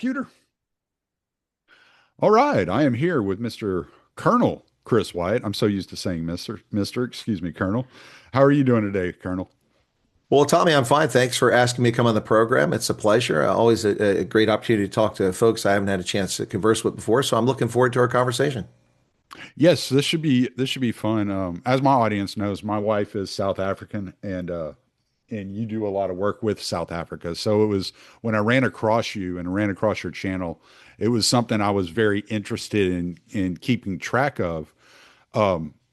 computer. All right, I am here with Mr. Colonel Chris Wyatt. I'm so used to saying excuse me, Colonel. How are you doing today, Colonel? Well, Tommy, I'm fine. Thanks for asking me to come on the program. It's a pleasure. Always a great opportunity to talk to folks I haven't had a chance to converse with before. So I'm looking forward to our conversation. Yes, this should be fun. As my audience knows, my wife is South African, and you do a lot of work with South Africa. So it was when I ran across you and ran across your channel, it was something I was very interested in keeping track of,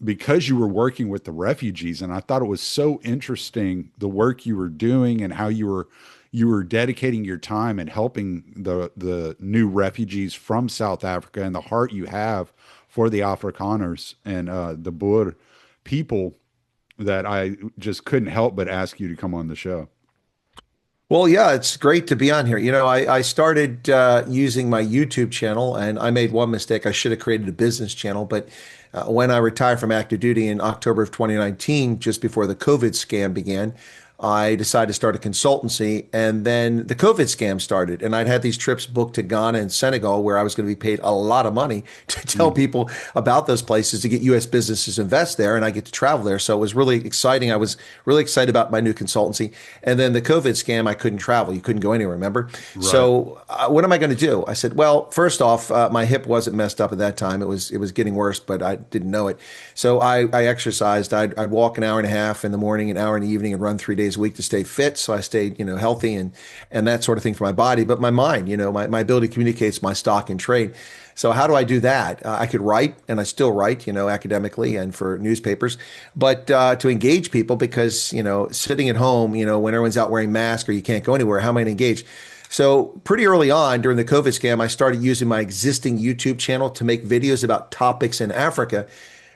because you were working with the refugees, and I thought it was so interesting the work you were doing and how you were dedicating your time and helping the new refugees from South Africa and the heart you have for the Afrikaners and the Boer people that I just couldn't help but ask you to come on the show. Well, yeah, it's great to be on here. I started using my YouTube channel and I made one mistake. I should have created a business channel. But when I retired from active duty in October of 2019, just before the COVID scam began, I decided to start a consultancy. And then the COVID scam started. And I'd had these trips booked to Ghana and Senegal where I was going to be paid a lot of money to tell Mm. people about those places to get US businesses to invest there. And I get to travel there. So it was really exciting. I was really excited about my new consultancy. And then the COVID scam, I couldn't travel. You couldn't go anywhere, remember? Right. So what am I going to do? I said, well, first off, my hip wasn't messed up at that time. It was getting worse, but I didn't know it. So I exercised. I'd walk an hour and a half in the morning, an hour in the evening, and run 3 days a week to stay fit. So I stayed, healthy and that sort of thing for my body. But my mind, my ability to communicate is my stock and trade. So how do I do that? I could write, and I still write, academically and for newspapers, but to engage people because, sitting at home, when everyone's out wearing masks or you can't go anywhere, how am I going to engage? So pretty early on during the COVID scam, I started using my existing YouTube channel to make videos about topics in Africa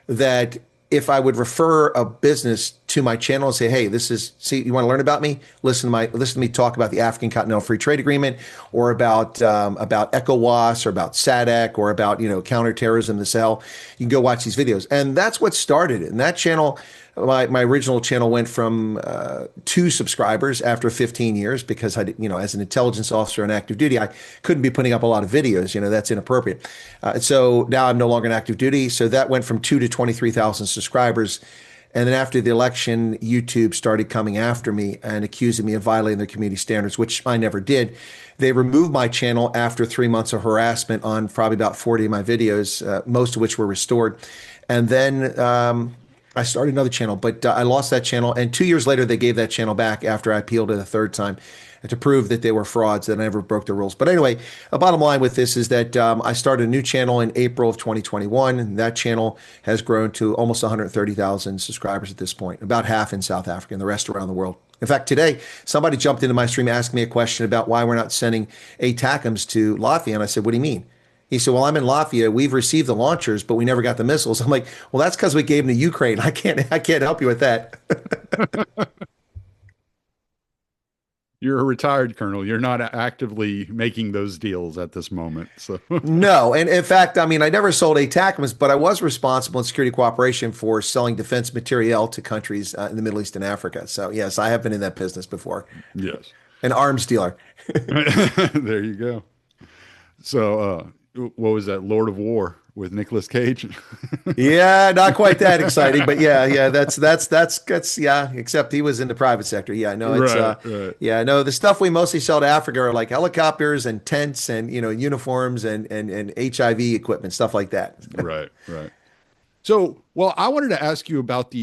that if I would refer a business to my channel and say, "Hey, see, you want to learn about me? Listen to me talk about the African Continental Free Trade Agreement, or about ECOWAS, or about SADC, or about counterterrorism in the Sahel." You can go watch these videos, and that's what started it. And that channel, my original channel, went from 2 subscribers after 15 years because as an intelligence officer on active duty, I couldn't be putting up a lot of videos. That's inappropriate. So now I'm no longer in active duty. So that went from 2 to 23,000 subscribers. And then after the election, YouTube started coming after me and accusing me of violating their community standards, which I never did. They removed my channel after 3 months of harassment on probably about 40 of my videos, most of which were restored. And then I started another channel, but I lost that channel. And 2 years later, they gave that channel back after I appealed it a third time to prove that they were frauds, that I never broke the rules. But anyway, the bottom line with this is that I started a new channel in April of 2021. And that channel has grown to almost 130,000 subscribers at this point, about half in South Africa and the rest around the world. In fact, today, somebody jumped into my stream asking me a question about why we're not sending ATACMs to Latvia. And I said, what do you mean? He said, well, I'm in Latvia. We've received the launchers, but we never got the missiles. I'm like, well, that's because we gave them to Ukraine. I can't help you with that. You're a retired colonel. You're not actively making those deals at this moment. So, No. And in fact, I mean, I never sold ATACMS, but I was responsible in security cooperation for selling defense materiel to countries in the Middle East and Africa. So yes, I have been in that business before. yes. An arms dealer. There you go. So, what was that? Lord of War with Nicolas Cage? Yeah, not quite that exciting, but yeah, that's yeah. Except he was in the private sector. Yeah, no, it's Right, right. yeah, no. The stuff we mostly sell to Africa are like helicopters and tents and uniforms and HIV equipment, stuff like that. Right, right. So, well, I wanted to ask you about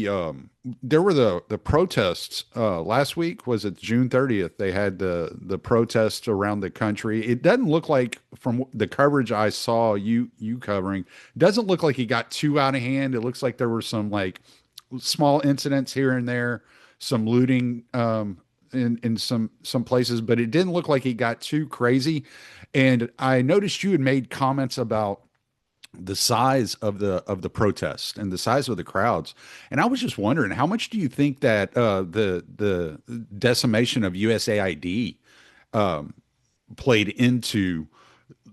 there were the protests last week. Was it June 30th? They had the protests around the country. It doesn't look like from the coverage I saw you covering, it doesn't look like it got too out of hand. It looks like there were some like small incidents here and there, some looting in some places, but it didn't look like it got too crazy. And I noticed you had made comments about the size of the protests and the size of the crowds. And I was just wondering, how much do you think that the decimation of USAID played into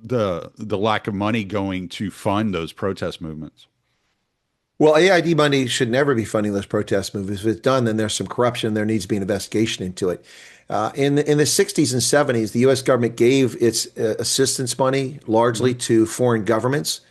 the lack of money going to fund those protest movements? Well, AID money should never be funding those protest movements. If it's done, then there's some corruption. There needs to be an investigation into it. In the 60s and 70s, the U.S. government gave its assistance money largely Mhm. to foreign governments,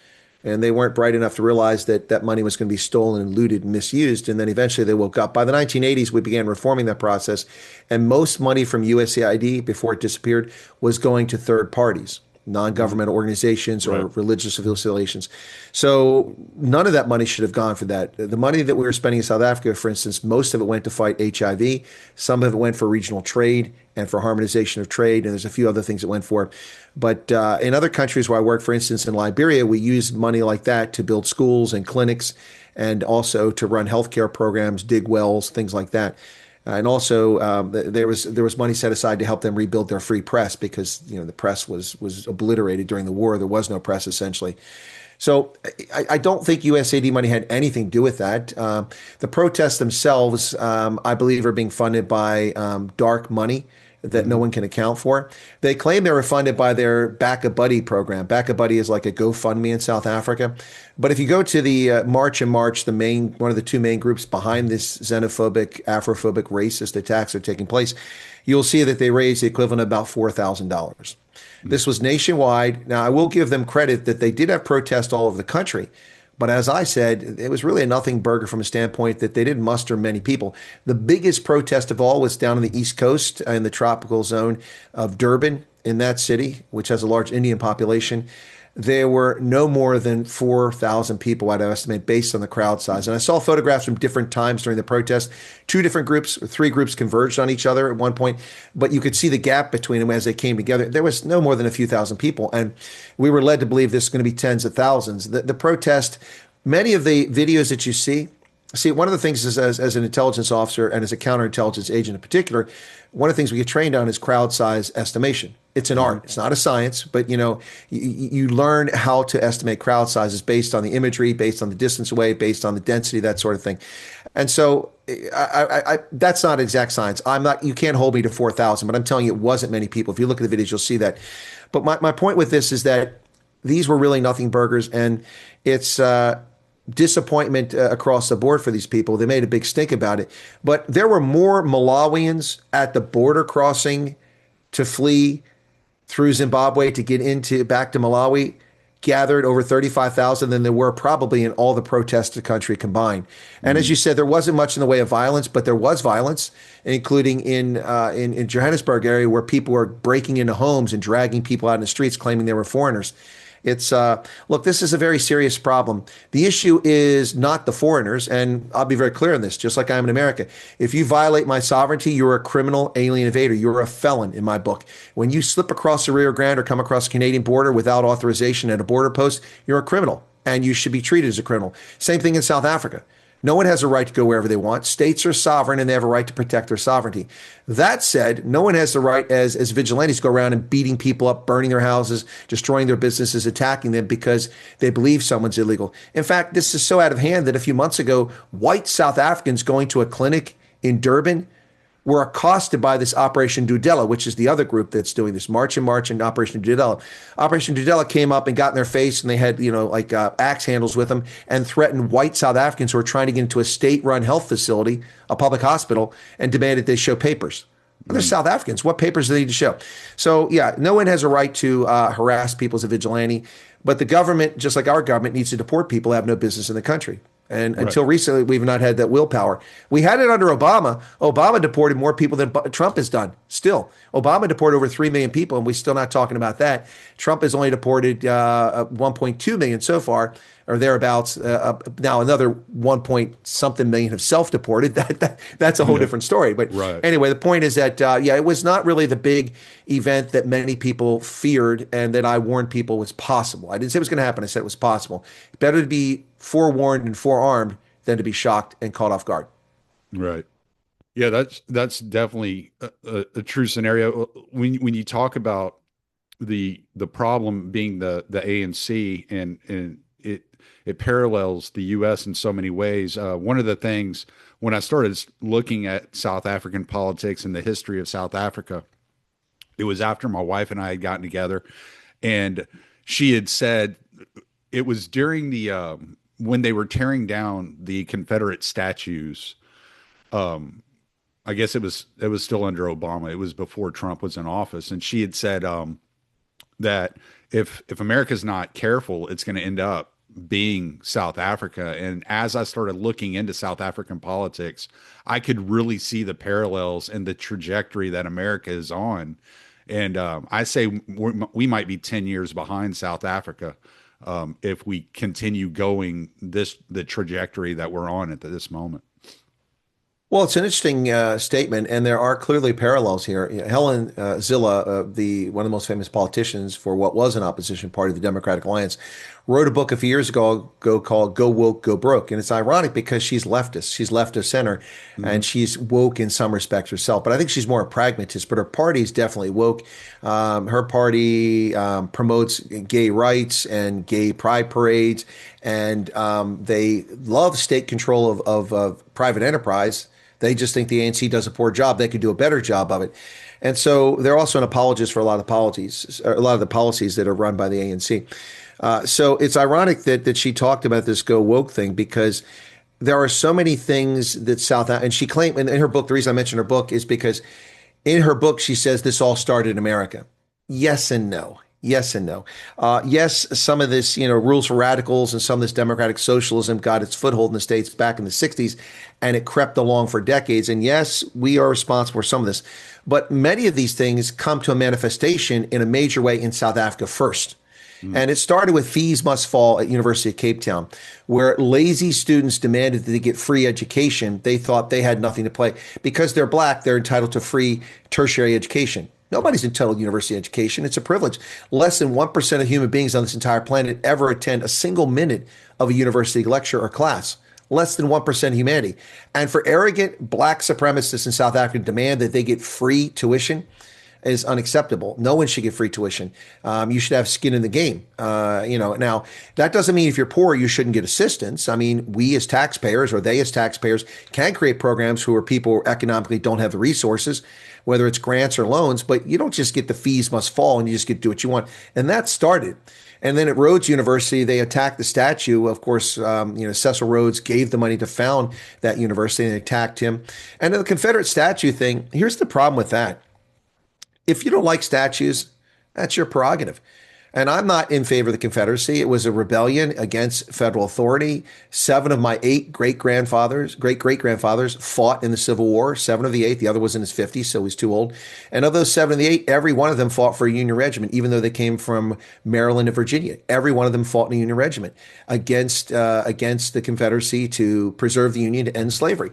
and they weren't bright enough to realize that that money was going to be stolen and looted and misused. And then eventually they woke up. By the 1980s, we began reforming that process, and most money from USAID before it disappeared was going to third parties, Mhm. non-governmental organizations or Right. religious affiliations. So none of that money should have gone for that. The money that we were spending in South Africa, for instance, most of it went to fight HIV. Some of it went for regional trade and for harmonization of trade, and there's a few other things it went for. But in other countries where I work, for instance, in Liberia, we use money like that to build schools and clinics and also to run healthcare programs, dig wells, things like that. And also, there was money set aside to help them rebuild their free press because the press was obliterated during the war. There was no press essentially. So I don't think USAID money had anything to do with that. The protests themselves, I believe, are being funded by dark money that no Mhm. one can account for. They claim they were funded by their Back a Buddy program. Back a Buddy is like a GoFundMe in South Africa. But if you go to the March and March, one of the two main groups behind this xenophobic, Afrophobic, racist attacks are taking place, you'll see that they raised the equivalent of about $4,000. Mhm. This was nationwide. Now, I will give them credit that they did have protests all over the country. But as I said, it was really a nothing burger from a standpoint that they didn't muster many people. The biggest protest of all was down on the East Coast in the tropical zone of Durban in that city, which has a large Indian population. There were no more than 4,000 people, I'd estimate, based on the crowd size. And I saw photographs from different times during the protest. Two different groups, three groups converged on each other at one point, but you could see the gap between them as they came together. There was no more than a few thousand people. And we were led to believe this is going to be tens of thousands. The protest, many of the videos that you see, one of the things is as an intelligence officer and as a counterintelligence agent in particular, one of the things we get trained on is crowd size estimation. It's an art. Mhm. It's not a science, but you learn how to estimate crowd sizes based on the imagery, based on the distance away, based on the density, that sort of thing. And so that's not exact science. I'm not. You can't hold me to 4,000, but I'm telling you, it wasn't many people. If you look at the videos, you'll see that. But my point with this is that these were really nothing burgers, and it's disappointment across the board for these people. They made a big stink about it. But there were more Malawians at the border crossing to flee through Zimbabwe to get into back to Malawi gathered over 35,000 than there were probably in all the protests the country combined. And as Mhm. you said, there wasn't much in the way of violence, but there was violence, including in Johannesburg area where people were breaking into homes and dragging people out in the streets claiming they were foreigners. It's look, this is a very serious problem. The issue is not the foreigners, and I'll be very clear on this, just like I am in America. If you violate my sovereignty, you're a criminal alien invader. You're a felon in my book. When you slip across the Rio Grande or come across the Canadian border without authorization at a border post, you're a criminal, and you should be treated as a criminal. Same thing in South Africa. No one has a right to go wherever they want. States are sovereign and they have a right to protect their sovereignty. That said, no one has the right as vigilantes to go around and beating people up, burning their houses, destroying their businesses, attacking them because they believe someone's illegal. In fact, this is so out of hand that a few months ago, white South Africans going to a clinic in Durban were accosted by this Operation Dudela, which is the other group that's doing this March and March and Operation Dudela. Operation Dudela came up and got in their face, and they had like axe handles with them and threatened white South Africans who were trying to get into a state-run health facility, a public hospital, and demanded they show papers. They're Mhm. South Africans. What papers do they need to show? So yeah, no one has a right to harass people as a vigilante, but the government, just like our government, needs to deport people who have no business in the country. And Right. until recently, we've not had that willpower. We had it under Obama. Obama deported more people than Trump has done. Still, Obama deported over 3 million people, and we're still not talking about that. Trump has only deported 1.2 million so far, or thereabouts. Now another 1 point something million have self-deported. That's a whole Yeah. different story. But Right. anyway, the point is that yeah, it was not really the big event that many people feared, and that I warned people was possible. I didn't say it was going to happen. I said it was possible. Better to be forewarned and forearmed than to be shocked and caught off guard. Right. Yeah, that's definitely a true scenario. When you talk about the problem being the ANC, and it parallels the U.S. in so many ways. One of the things when I started looking at South African politics and the history of South Africa, it was after my wife and I had gotten together, and she had said it was during when they were tearing down the Confederate statues, I guess it was still under Obama. It was before Trump was in office, and she had said that if America's not careful, it's going to end up being South Africa. And as I started looking into South African politics, I could really see the parallels and the trajectory that America is on. And I say we might be 10 years behind South Africa if we continue going the trajectory that we're on at this moment. Well, it's an interesting statement, and there are clearly parallels here. Helen Zille, the one of the most famous politicians for what was an opposition party, the Democratic Alliance, wrote a book a few years ago called "Go Woke, Go Broke," and it's ironic because she's leftist, she's left of center, and she's woke in some respects herself. But I think she's more a pragmatist. But her party is definitely woke. Her party promotes gay rights and gay pride parades, and they love state control of private enterprise. They just think the ANC does a poor job. They could do a better job of it. And so they're also an apologist for a lot of the policies that are run by the ANC. So it's ironic that she talked about this go woke thing because there are so many things that and she claimed in her book, the reason I mentioned her book is because in her book, she says this all started in America. Yes and no. Yes and no. Yes, some of this, rules for radicals and some of this democratic socialism got its foothold in the States back in the 60s, and it crept along for decades. And yes, we are responsible for some of this. But many of these things come to a manifestation in a major way in South Africa first. And it started with fees must fall at University of Cape Town, where lazy students demanded that they get free education. They thought they had nothing to play. Because they're black, they're entitled to free tertiary education. Nobody's entitled to university education. It's a privilege. Less than 1% of human beings on this entire planet ever attend a single minute of a university lecture or class. Less than 1% of humanity. And for arrogant black supremacists in South Africa to demand that they get free tuition is unacceptable. No one should get free tuition. You should have skin in the game. Now that doesn't mean if you're poor, you shouldn't get assistance. I mean, we as taxpayers or they as taxpayers can create programs who are people who economically don't have the resources, whether it's grants or loans, but you don't just get the fees must fall and you just get to do what you want. And that started. And then at Rhodes University, they attacked the statue. Of course, Cecil Rhodes gave the money to found that university and they attacked him. And the Confederate statue thing, here's the problem with that. If you don't like statues, that's your prerogative. And I'm not in favor of the Confederacy. It was a rebellion against federal authority. 7 of my 8 great-grandfathers fought in the Civil War. 7 of the 8. The other was in his 50s, so he's too old. And of those 7 of the 8, every one of them fought for a Union regiment, even though they came from Maryland and Virginia. Every one of them fought in a Union regiment against the Confederacy to preserve the Union to end slavery.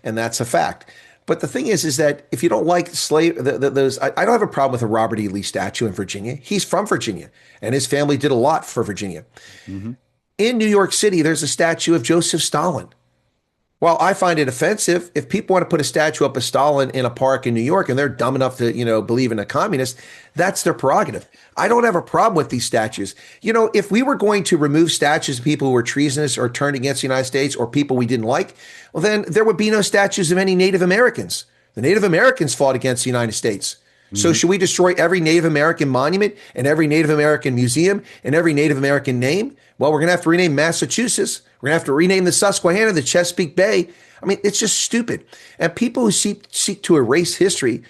And that's a fact. But the thing is that if you don't like those, I don't have a problem with a Robert E. Lee statue in Virginia. He's from Virginia, and his family did a lot for Virginia. Mm-hmm. In New York City, there's a statue of Joseph Stalin. Well, I find it offensive if people want to put a statue up of Stalin in a park in New York and they're dumb enough to, believe in a communist. That's their prerogative. I don't have a problem with these statues. If we were going to remove statues of people who were treasonous or turned against the United States or people we didn't like, well, then there would be no statues of any Native Americans. The Native Americans fought against the United States. Mm-hmm. So should we destroy every Native American monument and every Native American museum and every Native American name? Well, we're going to have to rename Massachusetts. We're going to have to rename the Susquehanna, the Chesapeake Bay. I mean, it's just stupid. And people who seek to erase history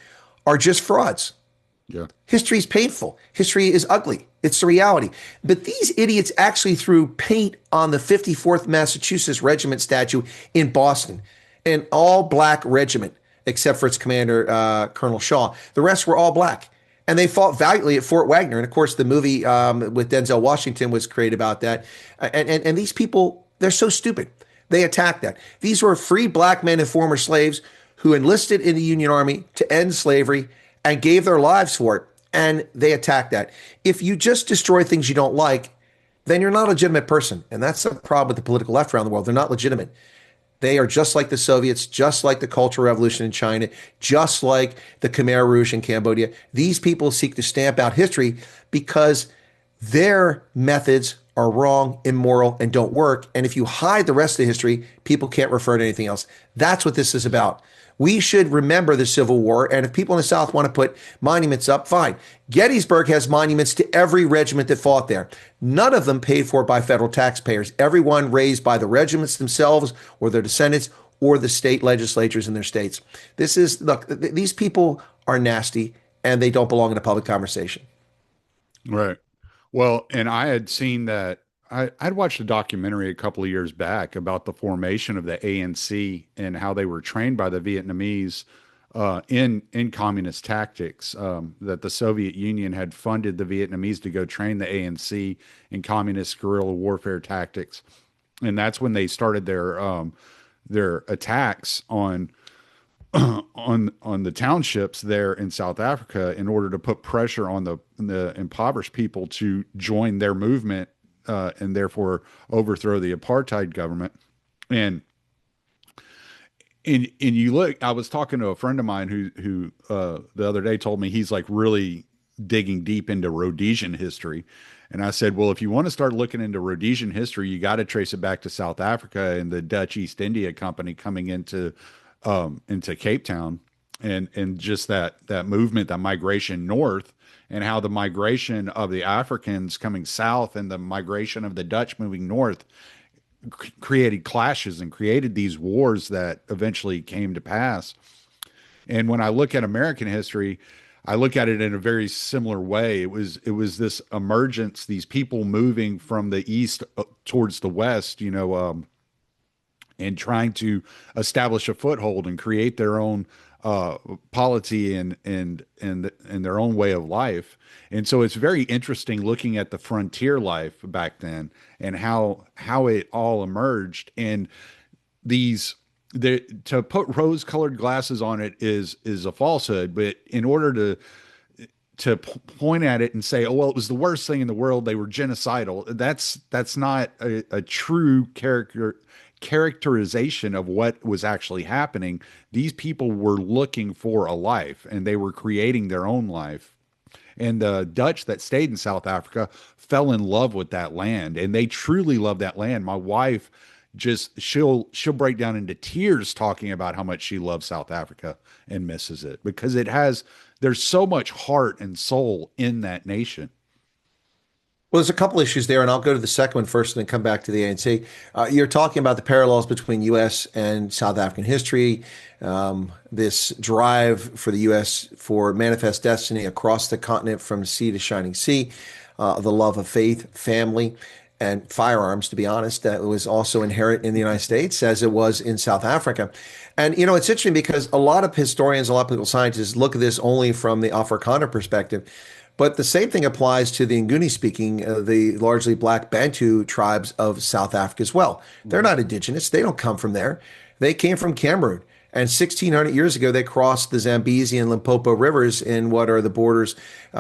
are just frauds. Yeah. History is painful. History is ugly. It's the reality. But these idiots actually threw paint on the 54th Massachusetts Regiment statue in Boston, an all-black regiment, except for its commander, Colonel Shaw. The rest were all black. And they fought valiantly at Fort Wagner. And of course, the movie with Denzel Washington was created about that. And these people, they're so stupid. They attacked that. These were free black men and former slaves who enlisted in the Union Army to end slavery and gave their lives for it. And they attacked that. If you just destroy things you don't like, then you're not a legitimate person. And that's the problem with the political left around the world. They're not legitimate. They are just like the Soviets, just like the Cultural Revolution in China, just like the Khmer Rouge in Cambodia. These people seek to stamp out history because their methods are wrong, immoral, and don't work. And if you hide the rest of the history, people can't refer to anything else. That's what this is about. We should remember the Civil War. And if people in the South want to put monuments up, fine. Gettysburg has monuments to every regiment that fought there. None of them paid for by federal taxpayers. Everyone raised by the regiments themselves or their descendants or the state legislatures in their states. Look, these people are nasty and they don't belong in a public conversation. Right. Well, and I had seen that I'd watched a documentary a couple of years back about the formation of the ANC and how they were trained by the Vietnamese in communist tactics. That the Soviet Union had funded the Vietnamese to go train the ANC in communist guerrilla warfare tactics, and that's when they started their attacks on the townships there in South Africa in order to put pressure on the impoverished people to join their movement and therefore overthrow the apartheid government. And you look, I was talking to a friend of mine who the other day told me he's like really digging deep into Rhodesian history. And I said, well, if you want to start looking into Rhodesian history, you got to trace it back to South Africa and the Dutch East India Company coming into Cape Town and just that movement, that migration north, and how the migration of the Africans coming south and the migration of the Dutch moving north created clashes and created these wars that eventually came to pass. And when I look at American history, I look at it in a very similar way. It was this emergence, these people moving from the east towards the west, and trying to establish a foothold and create their own polity and their own way of life. And so it's very interesting looking at the frontier life back then and how it all emerged. And to put rose-colored glasses on it is a falsehood. But in order to point at it and say, oh, well, it was the worst thing in the world, they were genocidal, that's not a true characterization of what was actually happening. These people were looking for a life and they were creating their own life. And the Dutch that stayed in South Africa fell in love with that land, and they truly love that land. My wife she'll break down into tears talking about how much she loves South Africa and misses it because there's so much heart and soul in that nation. Well, there's a couple issues there, and I'll go to the second one first and then come back to the ANC. You're talking about the parallels between U.S. and South African history, this drive for the U.S. for manifest destiny across the continent from sea to shining sea, the love of faith, family, and firearms, to be honest, that was also inherent in the United States as it was in South Africa. And, it's interesting because a lot of historians, a lot of political scientists look at this only from the Afrikaner perspective. But the same thing applies to the Nguni speaking, the largely black Bantu tribes of South Africa as well. They're not indigenous. They don't come from there. They came from Cameroon. And 1,600 years ago, they crossed the Zambezi and Limpopo rivers in what are the borders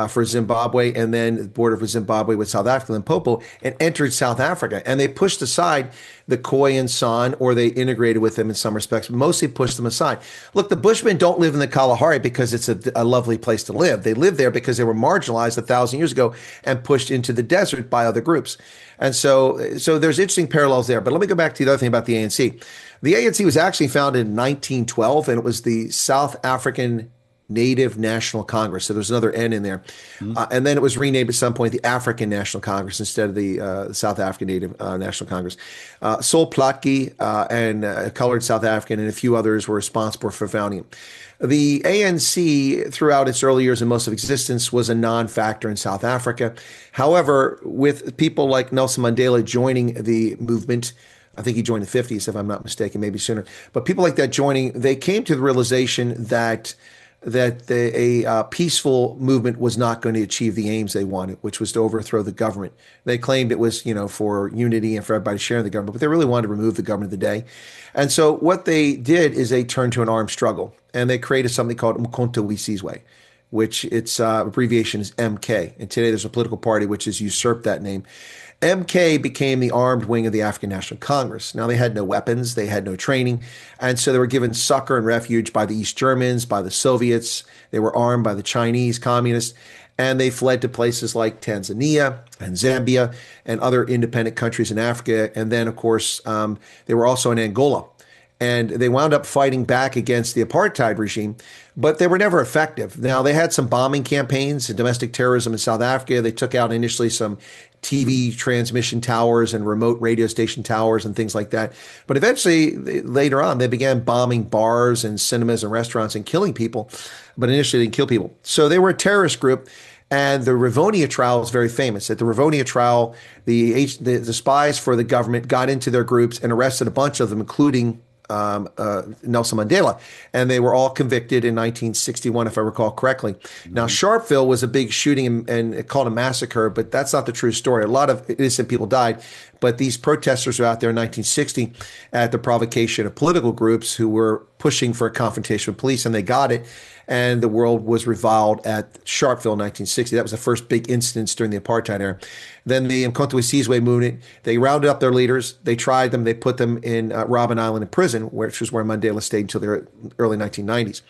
for Zimbabwe and then the border for Zimbabwe with South Africa, Limpopo, and entered South Africa. And they pushed aside the Khoi and San, or they integrated with them in some respects, but mostly pushed them aside. Look, the Bushmen don't live in the Kalahari because it's a lovely place to live. They live there because they were marginalized 1,000 years ago and pushed into the desert by other groups. And so there's interesting parallels there. But let me go back to the other thing about the ANC. The ANC was actually founded in 1912, and it was the South African Native National Congress. So there's another N in there. And then it was renamed at some point the African National Congress instead of the South African Native National Congress. Sol Plaatje and a colored South African and a few others were responsible for founding it. The ANC, throughout its early years and most of existence, was a non-factor in South Africa. However, with people like Nelson Mandela joining the movement, I think he joined the 50s, if I'm not mistaken, maybe sooner. But people like that joining, they came to the realization that a peaceful movement was not going to achieve the aims they wanted, which was to overthrow the government. They claimed it was, for unity and for everybody sharing the government, but they really wanted to remove the government of the day. And so what they did is they turned to an armed struggle, and they created something called Mkhonto weSizwe, which its abbreviation is MK. And today there's a political party which has usurped that name. MK became the armed wing of the African National Congress. Now, they had no weapons, they had no training, and so they were given succor and refuge by the East Germans, by the Soviets. They were armed by the Chinese communists, and they fled to places like Tanzania and Zambia and other independent countries in Africa. And then, of course, they were also in Angola. and they wound up fighting back against the apartheid regime, but they were never effective. Now, they had some bombing campaigns and domestic terrorism in South Africa. They took out initially some TV transmission towers and remote radio station towers and things like that. But eventually, later on, they began bombing bars and cinemas and restaurants and killing people, but initially they didn't kill people. So they were a terrorist group. And the Rivonia trial is very famous. At the Rivonia trial, the spies for the government got into their groups and arrested a bunch of them, including Nelson Mandela. And they were all convicted in 1961, if I recall correctly. Mm-hmm. Now, Sharpeville was a big shooting and it called a massacre, but that's not the true story. A lot of innocent people died. But these protesters were out there in 1960 at the provocation of political groups who were pushing for a confrontation with police, and they got it. And the world was reviled at Sharpeville in 1960. That was the first big incident during the apartheid era. Then the Mkhonto we Sizwe movement, they rounded up their leaders, they tried them, they put them in Robben Island in prison, which was where Mandela stayed until the early 1990s.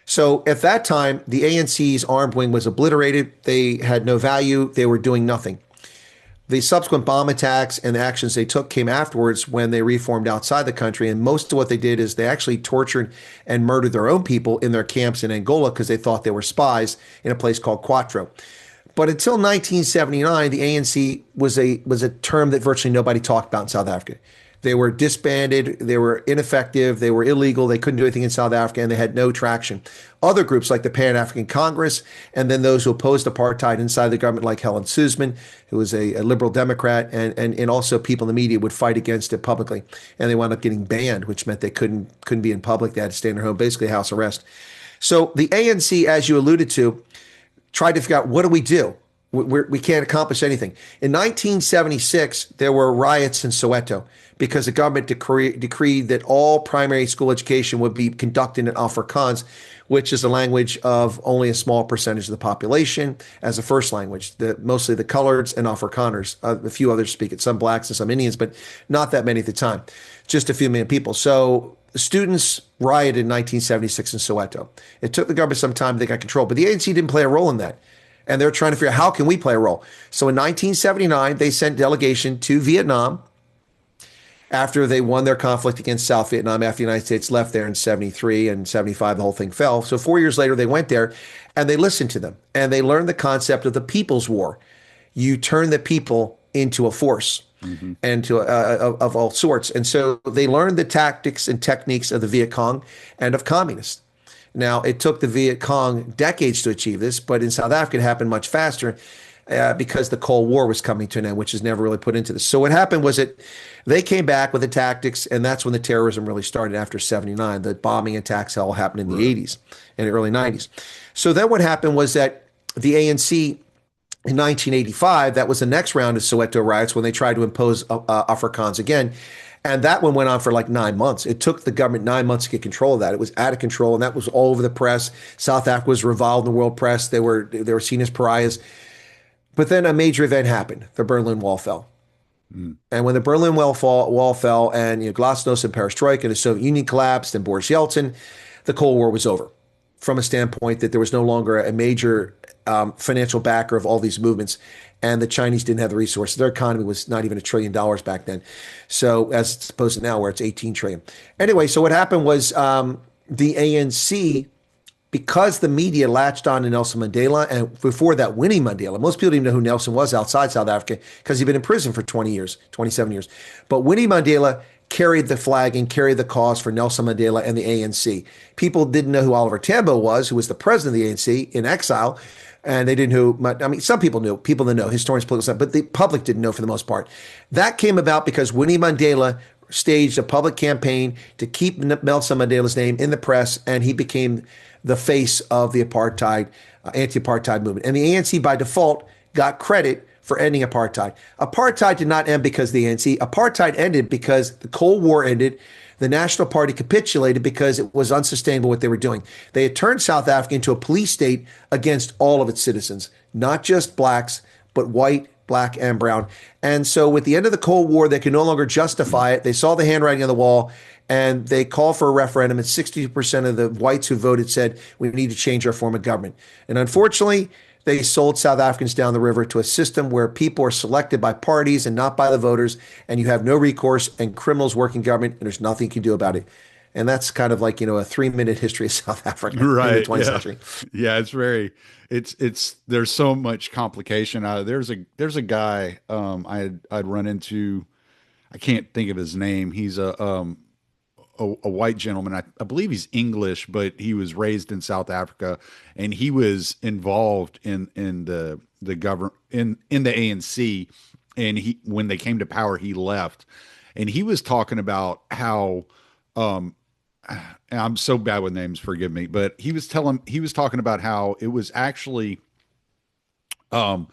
So at that time, the ANC's armed wing was obliterated. They had no value. They were doing nothing. The subsequent bomb attacks and the actions they took came afterwards when they reformed outside the country. And most of what they did is they actually tortured and murdered their own people in their camps in Angola because they thought they were spies in a place called Quatro. But until 1979, the ANC was a term that virtually nobody talked about in South Africa. They were disbanded, they were ineffective, they were illegal, they couldn't do anything in South Africa, and they had no traction. Other groups like the Pan-African Congress, and then those who opposed apartheid inside the government like Helen Suzman, who was a liberal Democrat, and also people in the media would fight against it publicly. And they wound up getting banned, which meant they couldn't be in public, they had to stay in their home, basically house arrest. So the ANC, as you alluded to, tried to figure out, what do we do? We can't accomplish anything. In 1976, there were riots in Soweto because the government decreed that all primary school education would be conducted in Afrikaans, which is a language of only a small percentage of the population as a first language. Mostly the coloreds and Afrikaners. A few others speak it, some blacks and some Indians, but not that many at the time. Just a few million people. So the students rioted in 1976 in Soweto. It took the government some time to get control, but the ANC didn't play a role in that. And they're trying to figure out, how can we play a role? So in 1979, they sent delegation to Vietnam after they won their conflict against South Vietnam, after the United States left there in 73 and 75, the whole thing fell. So 4 years later, they went there and they listened to them and they learned the concept of the People's War. You turn the people into a force. Mm-hmm. And of all sorts. And so they learned the tactics and techniques of the Viet Cong and of communists. Now, it took the Viet Cong decades to achieve this, but in South Africa, it happened much faster because the Cold War was coming to an end, which is never really put into this. So what happened was that they came back with the tactics, and that's when the terrorism really started after 79. The bombing attacks all happened in the 80s and the early 90s. So then what happened was that the ANC in 1985, that was the next round of Soweto riots when they tried to impose Afrikaans again. And that one went on for like 9 months. It took the government 9 months to get control of that. It was out of control, and that was all over the press. South Africa was reviled in the world press. They were seen as pariahs. But then a major event happened. The Berlin Wall fell. Mm. And when the Berlin Wall fell and Glasnost and Perestroika and the Soviet Union collapsed and Boris Yeltsin, the Cold War was over from a standpoint that there was no longer a major financial backer of all these movements. And the Chinese didn't have the resources. Their economy was not even $1 trillion back then. So as opposed to now where it's 18 trillion. Anyway, so what happened was the ANC, because the media latched on to Nelson Mandela, and before that, Winnie Mandela. Most people didn't know who Nelson was outside South Africa because he'd been in prison for 20 years, 27 years. But Winnie Mandela carried the flag and carried the cause for Nelson Mandela and the ANC. People didn't know who Oliver Tambo was, who was the president of the ANC in exile. And they didn't know, I mean, some people knew, people that know, historians, political science, but the public didn't know for the most part. That came about because Winnie Mandela staged a public campaign to keep Nelson Mandela's name in the press, and he became the face of the anti-apartheid movement. And the ANC, by default, got credit for ending apartheid. Apartheid did not end because of the ANC. Apartheid ended because the Cold War ended. The National Party capitulated because it was unsustainable what they were doing. They had turned South Africa into a police state against all of its citizens, not just blacks, but white, black, and brown. And so with the end of the Cold War, they could no longer justify it. They saw the handwriting on the wall, and they called for a referendum, and 60% of the whites who voted said, we need to change our form of government. And unfortunately, they sold South Africans down the river to a system where people are selected by parties and not by the voters, and you have no recourse, and criminals work in government, and there's nothing you can do about it. And that's kind of like, a 3-minute history of South Africa in the Right. 20th Yeah. century. Yeah. It's very, there's so much complication. There's a guy, I'd run into, I can't think of his name. He's a white gentleman. I believe he's English, but he was raised in South Africa, and he was involved in the government in the ANC. And he when they came to power, he left, and he was talking about how um, and I'm so bad with names, forgive me, but he was talking about how it was actually um,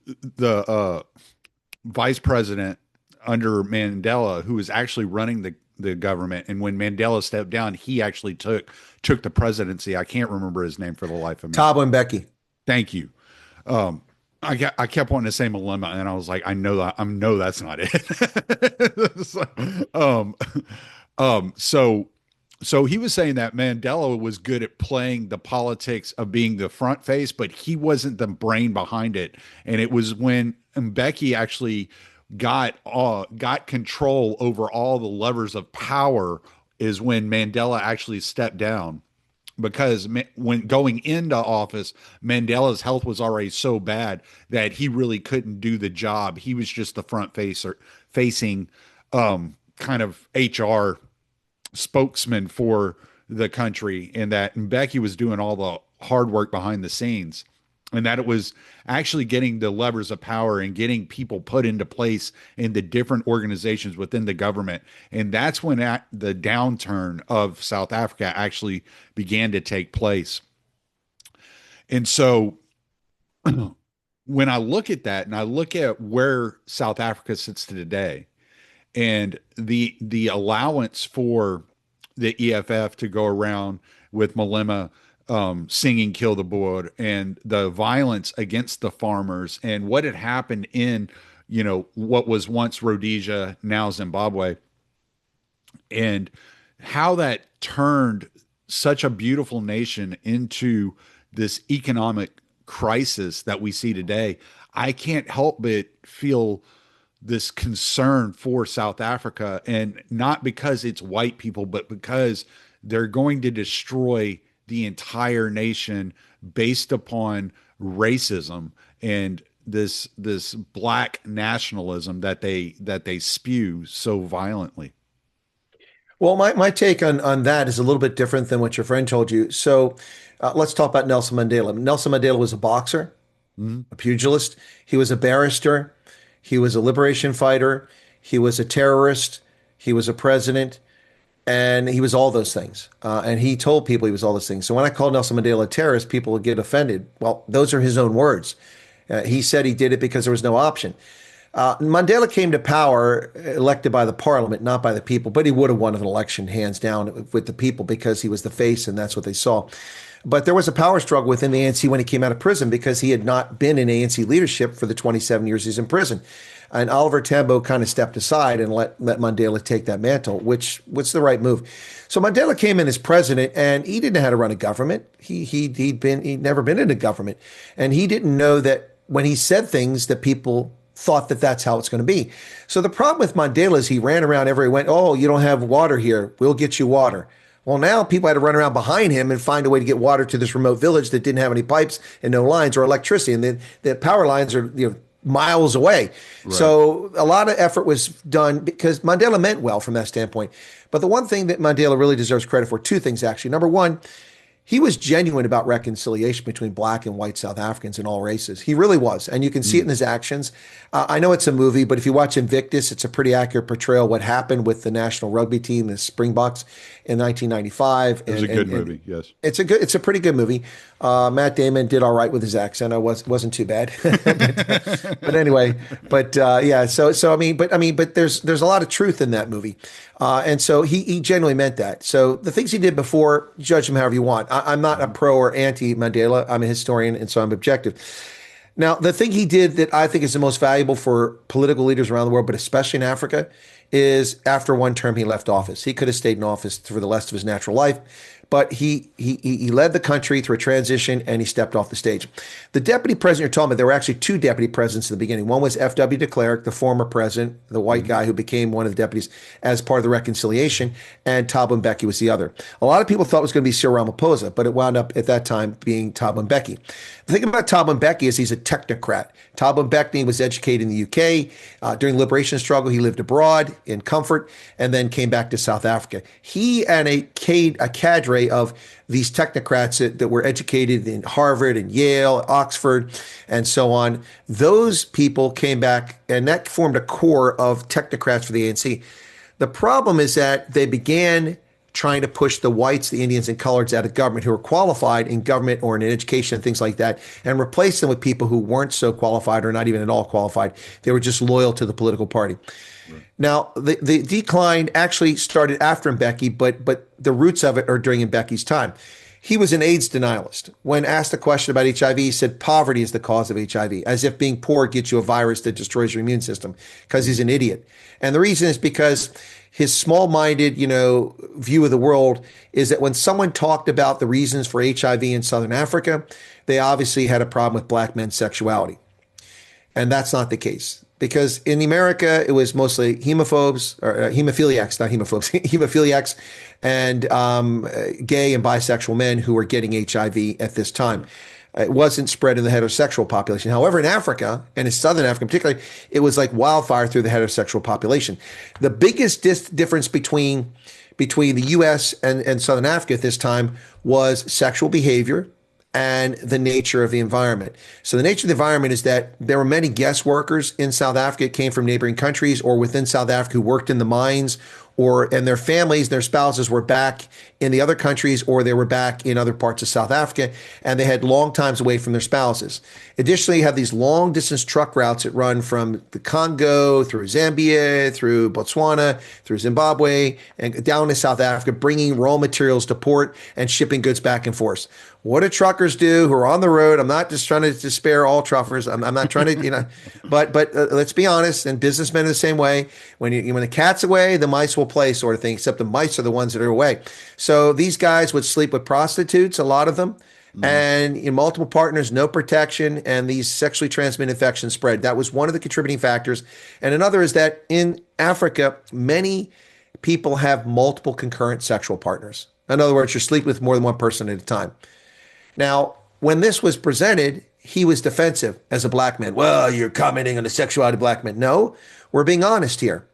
the vice president under Mandela who was actually running the government. And when Mandela stepped down, he actually took the presidency. I can't remember his name for the life of me. Thabo Mbeki. Thank you. Um, I kept wanting to say Malema, and I was like, I know that's not it. So, so he was saying that Mandela was good at playing the politics of being the front face, but he wasn't the brain behind it. And it was when Mbeki actually got control over all the levers of power is when Mandela actually stepped down. Because when going into office, Mandela's health was already so bad that he really couldn't do the job. He was just the front facing kind of HR spokesman for the country, and that Mbeki was doing all the hard work behind the scenes, and that it was actually getting the levers of power and getting people put into place in the different organizations within the government. And that's when the downturn of South Africa actually began to take place. And so when I look at that and I look at where South Africa sits today, and the allowance for the EFF to go around with Malema singing "Kill the Boer" and the violence against the farmers and what had happened in what was once Rhodesia, now Zimbabwe, and how that turned such a beautiful nation into this economic crisis that we see today. I can't help but feel this concern for South Africa, and not because it's white people, but because they're going to destroy the entire nation based upon racism and this black nationalism that they spew so violently. Well, my take on that is a little bit different than what your friend told you. So let's talk about Nelson Mandela. Nelson Mandela was a boxer, Mhm. a pugilist. He was a barrister. He was a liberation fighter. He was a terrorist. He was a president. And he was all those things. And he told people he was all those things. So when I call Nelson Mandela a terrorist, people would get offended. Well, those are his own words. He said he did it because there was no option. Mandela came to power elected by the parliament, not by the people, but he would have won an election hands down with the people because he was the face and that's what they saw. But there was a power struggle within the ANC when he came out of prison because he had not been in ANC leadership for the 27 years he's in prison. And Oliver Tambo kind of stepped aside and let Mandela take that mantle, which was the right move. So Mandela came in as president, and he didn't know how to run a government. He'd never been in a government, and he didn't know that when he said things that people thought that that's how it's going to be. So the problem with Mandela is he ran around everywhere. Went, oh, you don't have water here. We'll get you water. Well, now people had to run around behind him and find a way to get water to this remote village that didn't have any pipes and no lines or electricity. And the power lines are, miles away. Right. So a lot of effort was done because Mandela meant well from that standpoint. But the one thing that Mandela really deserves credit for, two things actually. Number one, he was genuine about reconciliation between black and white South Africans in all races. He really was. And you can see it in his actions. I know it's a movie, but if you watch Invictus, it's a pretty accurate portrayal of what happened with the national rugby team, the Springboks in 1995. It was a good movie, yes. It's a pretty good movie. Matt Damon did all right with his accent. I wasn't too bad. but anyway, yeah, so I mean, but there's a lot of truth in that movie. And so he genuinely meant that. So the things he did before, judge him however you want. I'm not a pro or anti Mandela. I'm a historian, and so I'm objective. Now, the thing he did that I think is the most valuable for political leaders around the world, but especially in Africa, is after one term he left office. He could have stayed in office for the rest of his natural life, but he led the country through a transition and he stepped off the stage. The deputy president you're talking about, there were actually two deputy presidents in the beginning. One was F.W. de Klerk, the former president, the white guy who became one of the deputies as part of the reconciliation, and Thabo Mbeki was the other. A lot of people thought it was going to be Cyril Ramaphosa, but it wound up at that time being Thabo Mbeki. The thing about Thabo Mbeki is he's a technocrat. Thabo Mbeki was educated in the UK. During the liberation struggle, he lived abroad in comfort and then came back to South Africa. He and a cadre of these technocrats that were educated in Harvard and Yale, Oxford, and so on, those people came back and that formed a core of technocrats for the ANC. The problem is that they began trying to push the whites, the Indians, and coloreds out of government who were qualified in government or in education and things like that, and replace them with people who weren't so qualified or not even at all qualified. They were just loyal to the political party. Right. Now, the decline actually started after Mbeki, but the roots of it are during Mbeki's time. He was an AIDS denialist. When asked a question about HIV, he said poverty is the cause of HIV, as if being poor gets you a virus that destroys your immune system, because he's an idiot. And the reason is because his small-minded, view of the world is that when someone talked about the reasons for HIV in Southern Africa, they obviously had a problem with black men's sexuality. And that's not the case. Because in America, it was mostly hemophobes, or hemophiliacs, not hemophobes, hemophiliacs, and gay and bisexual men who were getting HIV at this time. It wasn't spread in the heterosexual population. However, in Africa, and in Southern Africa particularly, it was like wildfire through the heterosexual population. The biggest difference between the U.S. and Southern Africa at this time was sexual behavior and the nature of the environment. So the nature of the environment is that there were many guest workers in South Africa that came from neighboring countries or within South Africa who worked in the mines, and their families, their spouses were back in the other countries, or they were back in other parts of South Africa, and they had long times away from their spouses. Additionally, you have these long distance truck routes that run from the Congo through Zambia, through Botswana, through Zimbabwe, and down to South Africa, bringing raw materials to port and shipping goods back and forth. What do truckers do who are on the road? I'm not just trying to despair all truckers. I'm not trying to, but let's be honest. And businessmen are the same way. When the cat's away, the mice will play, sort of thing. Except the mice are the ones that are away. So these guys would sleep with prostitutes, a lot of them, and multiple partners, no protection, and these sexually transmitted infections spread. That was one of the contributing factors. And another is that in Africa, many people have multiple concurrent sexual partners. In other words, you're sleeping with more than one person at a time. Now, when this was presented, he was defensive as a black man. Well, you're commenting on the sexuality of black men. No, we're being honest here.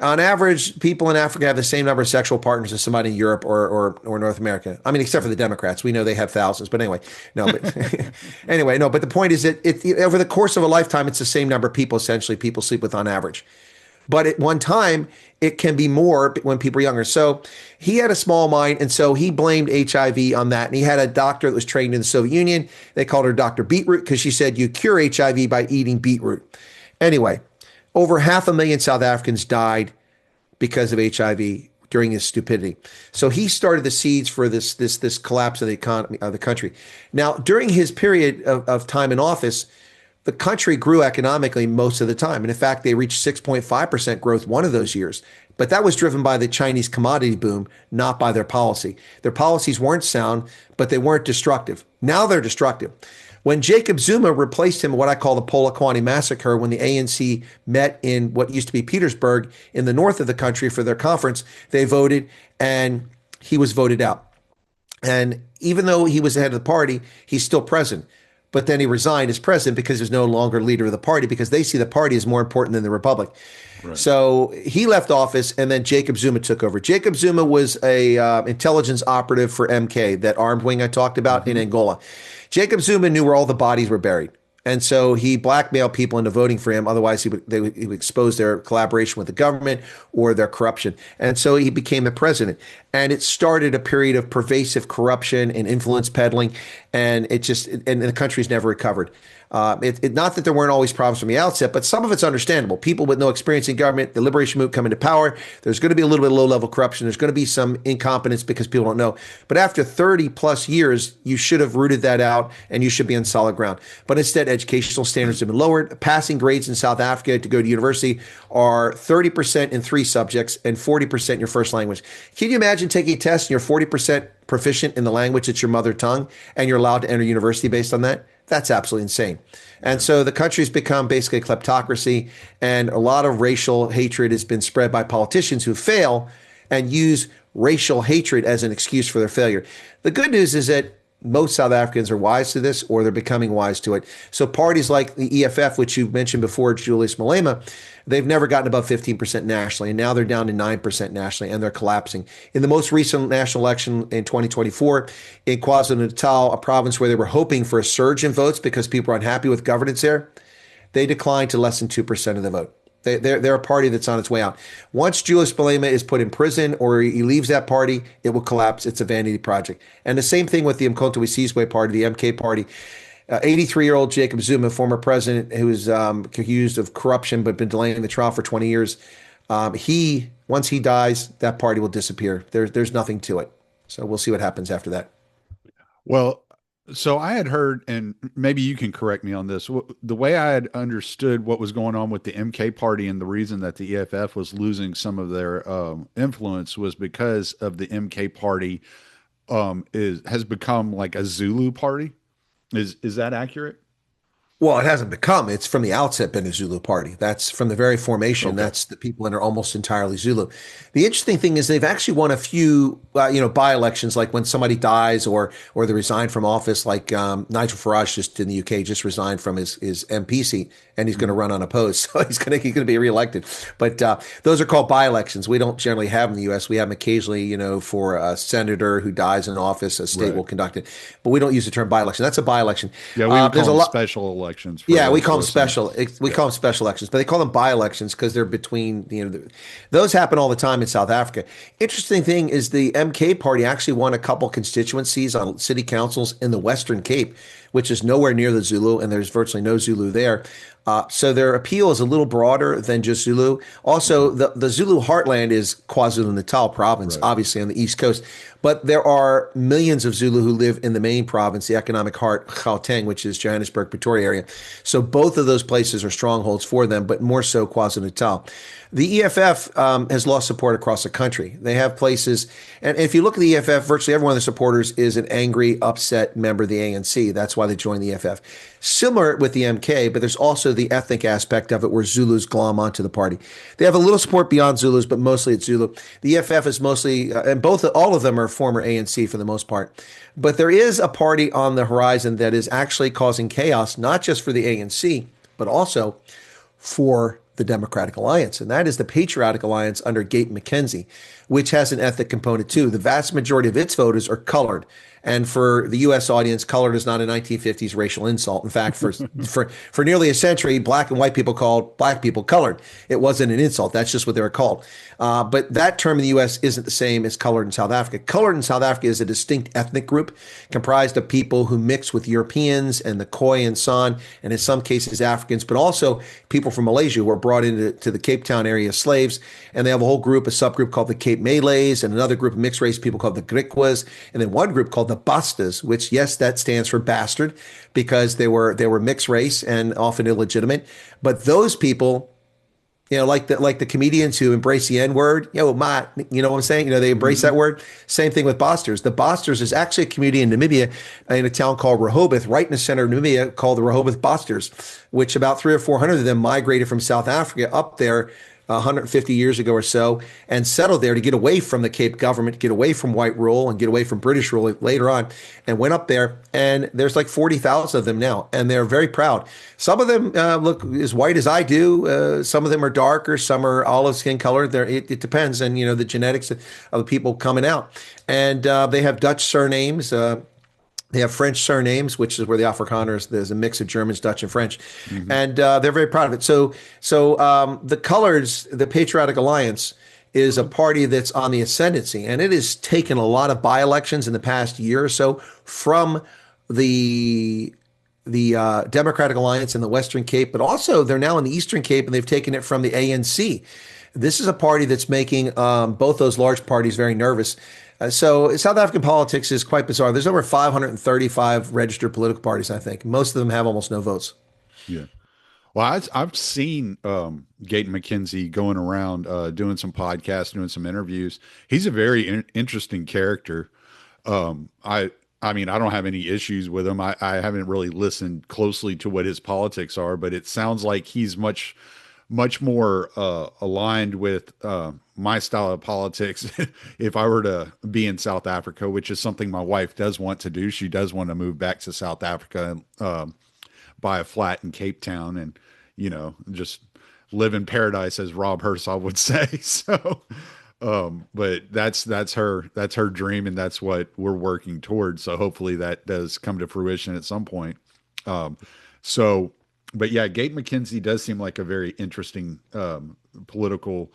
On average, people in Africa have the same number of sexual partners as somebody in Europe or North America. I mean, except for the Democrats. We know they have thousands. But anyway, but the point is that over the course of a lifetime, it's the same number of people, essentially, people sleep with on average. But at one time, it can be more when people are younger. So he had a small mind, and so he blamed HIV on that. And he had a doctor that was trained in the Soviet Union. They called her Dr. Beetroot because she said you cure HIV by eating beetroot. Anyway, over 500,000 South Africans died because of HIV during his stupidity. So he started the seeds for this collapse of the economy of the country. Now, during his period of time in office, the country grew economically most of the time. And in fact, they reached 6.5% growth one of those years. But that was driven by the Chinese commodity boom, not by their policy. Their policies weren't sound, but they weren't destructive. Now they're destructive. When Jacob Zuma replaced him in what I call the Polokwane massacre, when the ANC met in what used to be Petersburg in the north of the country for their conference, they voted and he was voted out. And even though he was the head of the party, he's still president. But then he resigned as president because he's no longer leader of the party, because they see the party as more important than the republic. Right. So he left office, and then Jacob Zuma took over. Jacob Zuma was a intelligence operative for MK, that armed wing I talked about in Angola. Jacob Zuma knew where all the bodies were buried. And so he blackmailed people into voting for him. Otherwise, he would expose their collaboration with the government or their corruption. And so he became the president. And it started a period of pervasive corruption and influence peddling. And the country's never recovered. Not that there weren't always problems from the outset, but some of it's understandable. People with no experience in government, the liberation movement coming to power, there's going to be a little bit of low-level corruption. There's going to be some incompetence because people don't know. But after 30-plus years, you should have rooted that out, and you should be on solid ground. But instead, educational standards have been lowered. Passing grades in South Africa to go to university are 30% in 3 subjects and 40% in your first language. Can you imagine taking a test and you're 40% proficient in the language, it's your mother tongue, and you're allowed to enter university based on that. That's absolutely insane. And so the country's become basically a kleptocracy, and a lot of racial hatred has been spread by politicians who fail and use racial hatred as an excuse for their failure. The good news is that most South Africans are wise to this, or they're becoming wise to it. So parties like the EFF, which you mentioned before, Julius Malema, they've never gotten above 15% nationally, and now they're down to 9% nationally, and they're collapsing. In the most recent national election in 2024, in KwaZulu-Natal, a province where they were hoping for a surge in votes because people are unhappy with governance there, they declined to less than 2% of the vote. They're a party that's on its way out. Once Julius Malema is put in prison or he leaves that party, it will collapse. It's a vanity project. And the same thing with the Mkhonto weSizwe party, the MK party. 83-year-old Jacob Zuma, former president who is accused of corruption but been delaying the trial for 20 years. Once he dies, that party will disappear. There's nothing to it. So we'll see what happens after that. Well, so I had heard, and maybe you can correct me on this. The way I had understood what was going on with the MK party and the reason that the EFF was losing some of their influence was because of the MK party has become like a Zulu party. Is that accurate? Well, it hasn't become. It's from the outset been a Zulu party. That's from the very formation. Okay. That's the people that are almost entirely Zulu. The interesting thing is they've actually won a few, by-elections, like when somebody dies or they resign from office, like Nigel Farage just in the UK just resigned from his MP seat, and he's going to run unopposed, so he's going to be reelected. But those are called by-elections. We don't generally have them in the U.S. We have them occasionally, for a senator who dies in office, a state will conduct it, but we don't use the term by-election. That's a by-election. Yeah, we would call them special elections. Yeah, we call them special. We call them special elections, but they call them by-elections because they're between. Those happen all the time in South Africa. Interesting thing is the MK party actually won a couple constituencies on city councils in the Western Cape, which is nowhere near the Zulu, and there's virtually no Zulu there. So their appeal is a little broader than just Zulu. Also, the Zulu heartland is KwaZulu-Natal province, obviously on the East Coast. But there are millions of Zulu who live in the main province, the economic heart, Gauteng, which is Johannesburg, Pretoria area. So both of those places are strongholds for them, but more so KwaZulu-Natal. The EFF has lost support across the country. They have places, and if you look at the EFF, virtually every one of the supporters is an angry, upset member of the ANC. That's why they joined the EFF. Similar with the MK, but there's also the ethnic aspect of it where Zulus glom onto the party. They have a little support beyond Zulus, but mostly it's Zulu. The EFF is mostly, and all of them are former ANC for the most part. But there is a party on the horizon that is actually causing chaos, not just for the ANC, but also for the Democratic Alliance, and that is the Patriotic Alliance under Gate McKenzie, which has an ethnic component too. The vast majority of its voters are colored. And for the U.S. audience, colored is not a 1950s racial insult. In fact, for nearly a century, black and white people called black people colored. It wasn't an insult. That's just what they were called. But that term in the U.S. isn't the same as colored in South Africa. Colored in South Africa is a distinct ethnic group comprised of people who mix with Europeans and the Khoi and San, and in some cases Africans, but also people from Malaysia who were brought into the Cape Town area as slaves. And they have a whole group, a subgroup called the Cape Malays, and another group of mixed race people called the Griquas, and then one group called the Bastas, which, yes, that stands for bastard because they were mixed race and often illegitimate. But those people, like the comedians who embrace the N-word, you know what I'm saying? They embrace that word. Same thing with Basters. The Basters is actually a community in Namibia, in a town called Rehoboth, right in the center of Namibia, called the Rehoboth Basters, which about 300 or 400 of them migrated from South Africa up there 150 years ago or so, and settled there to get away from the Cape government, get away from white rule, and get away from British rule later on, and went up there. And there's like 40,000 of them now, and they're very proud. Some of them look as white as I do. Some of them are darker. Some are olive skin colored. It depends on the genetics of the people coming out. And they have Dutch surnames. They have French surnames, which is where the Afrikaners, there's a mix of Germans, Dutch, and French. And they're very proud of it. So the Colors, the Patriotic Alliance, is a party that's on the ascendancy. And it has taken a lot of by-elections in the past year or so from the Democratic Alliance in the Western Cape, but also they're now in the Eastern Cape, and they've taken it from the ANC. This is a party that's making both those large parties very nervous. So South African politics is quite bizarre. There's over 535 registered political parties, I think. Most of them have almost no votes. Yeah. Well, I've seen Gate McKenzie going around doing some podcasts, doing some interviews. He's a very interesting character. I mean, I don't have any issues with him. I haven't really listened closely to what his politics are, but it sounds like he's much more aligned with my style of politics. If I were to be in South Africa, which is something my wife does want to do, she does want to move back to South Africa and buy a flat in Cape Town and, just live in paradise, as Rob Hersov would say. So, but that's her dream, and that's what we're working towards. So hopefully that does come to fruition at some point. Um, so, but yeah, Gabe McKenzie does seem like a very interesting political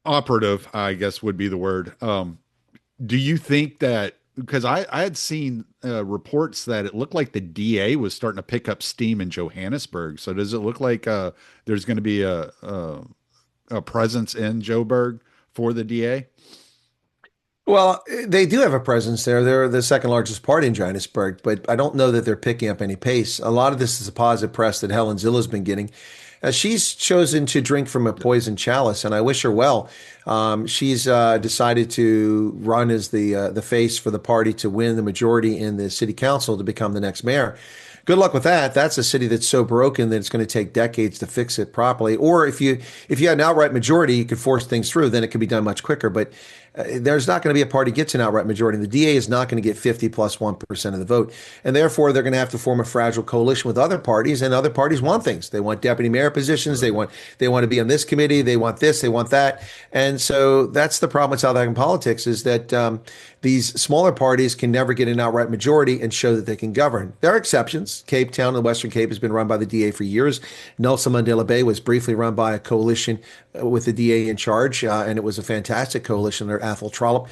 operative, I guess would be the word. Do you think that, because I had seen reports that it looked like the DA was starting to pick up steam in Johannesburg. So does it look like there's going to be a presence in Joburg for the DA? Well, they do have a presence there. They're the second largest party in Johannesburg, but I don't know that they're picking up any pace. A lot of this is the positive press that Helen Zilla's been getting. She's chosen to drink from a poisoned chalice, and I wish her well. She's decided to run as the face for the party to win the majority in the city council to become the next mayor. Good luck with that. That's a city that's so broken that it's going to take decades to fix it properly. Or if you had an outright majority, you could force things through. Then it could be done much quicker. But there's not going to be a party gets an outright majority. The DA is not going to get 50 plus 1% of the vote. And therefore, they're going to have to form a fragile coalition with other parties. And other parties want things. They want deputy mayor positions. They want to be on this committee. They want this. They want that. And so that's the problem with South African politics is that these smaller parties can never get an outright majority and show that they can govern. There are exceptions. Cape Town and the Western Cape has been run by the DA for years. Nelson Mandela Bay was briefly run by a coalition with the DA in charge, and it was a fantastic coalition under Athol Trollip.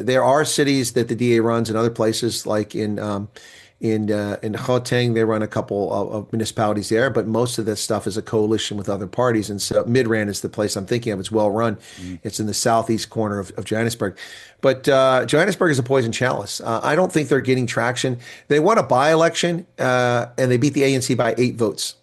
There are cities that the DA runs in other places, like in Gauteng, they run a couple of municipalities there, but most of this stuff is a coalition with other parties. And so Midrand is the place I'm thinking of. It's well run. It's in the southeast corner of Johannesburg. But Johannesburg is a poison chalice. I don't think they're getting traction. They won a by-election, and they beat the ANC by 8 votes.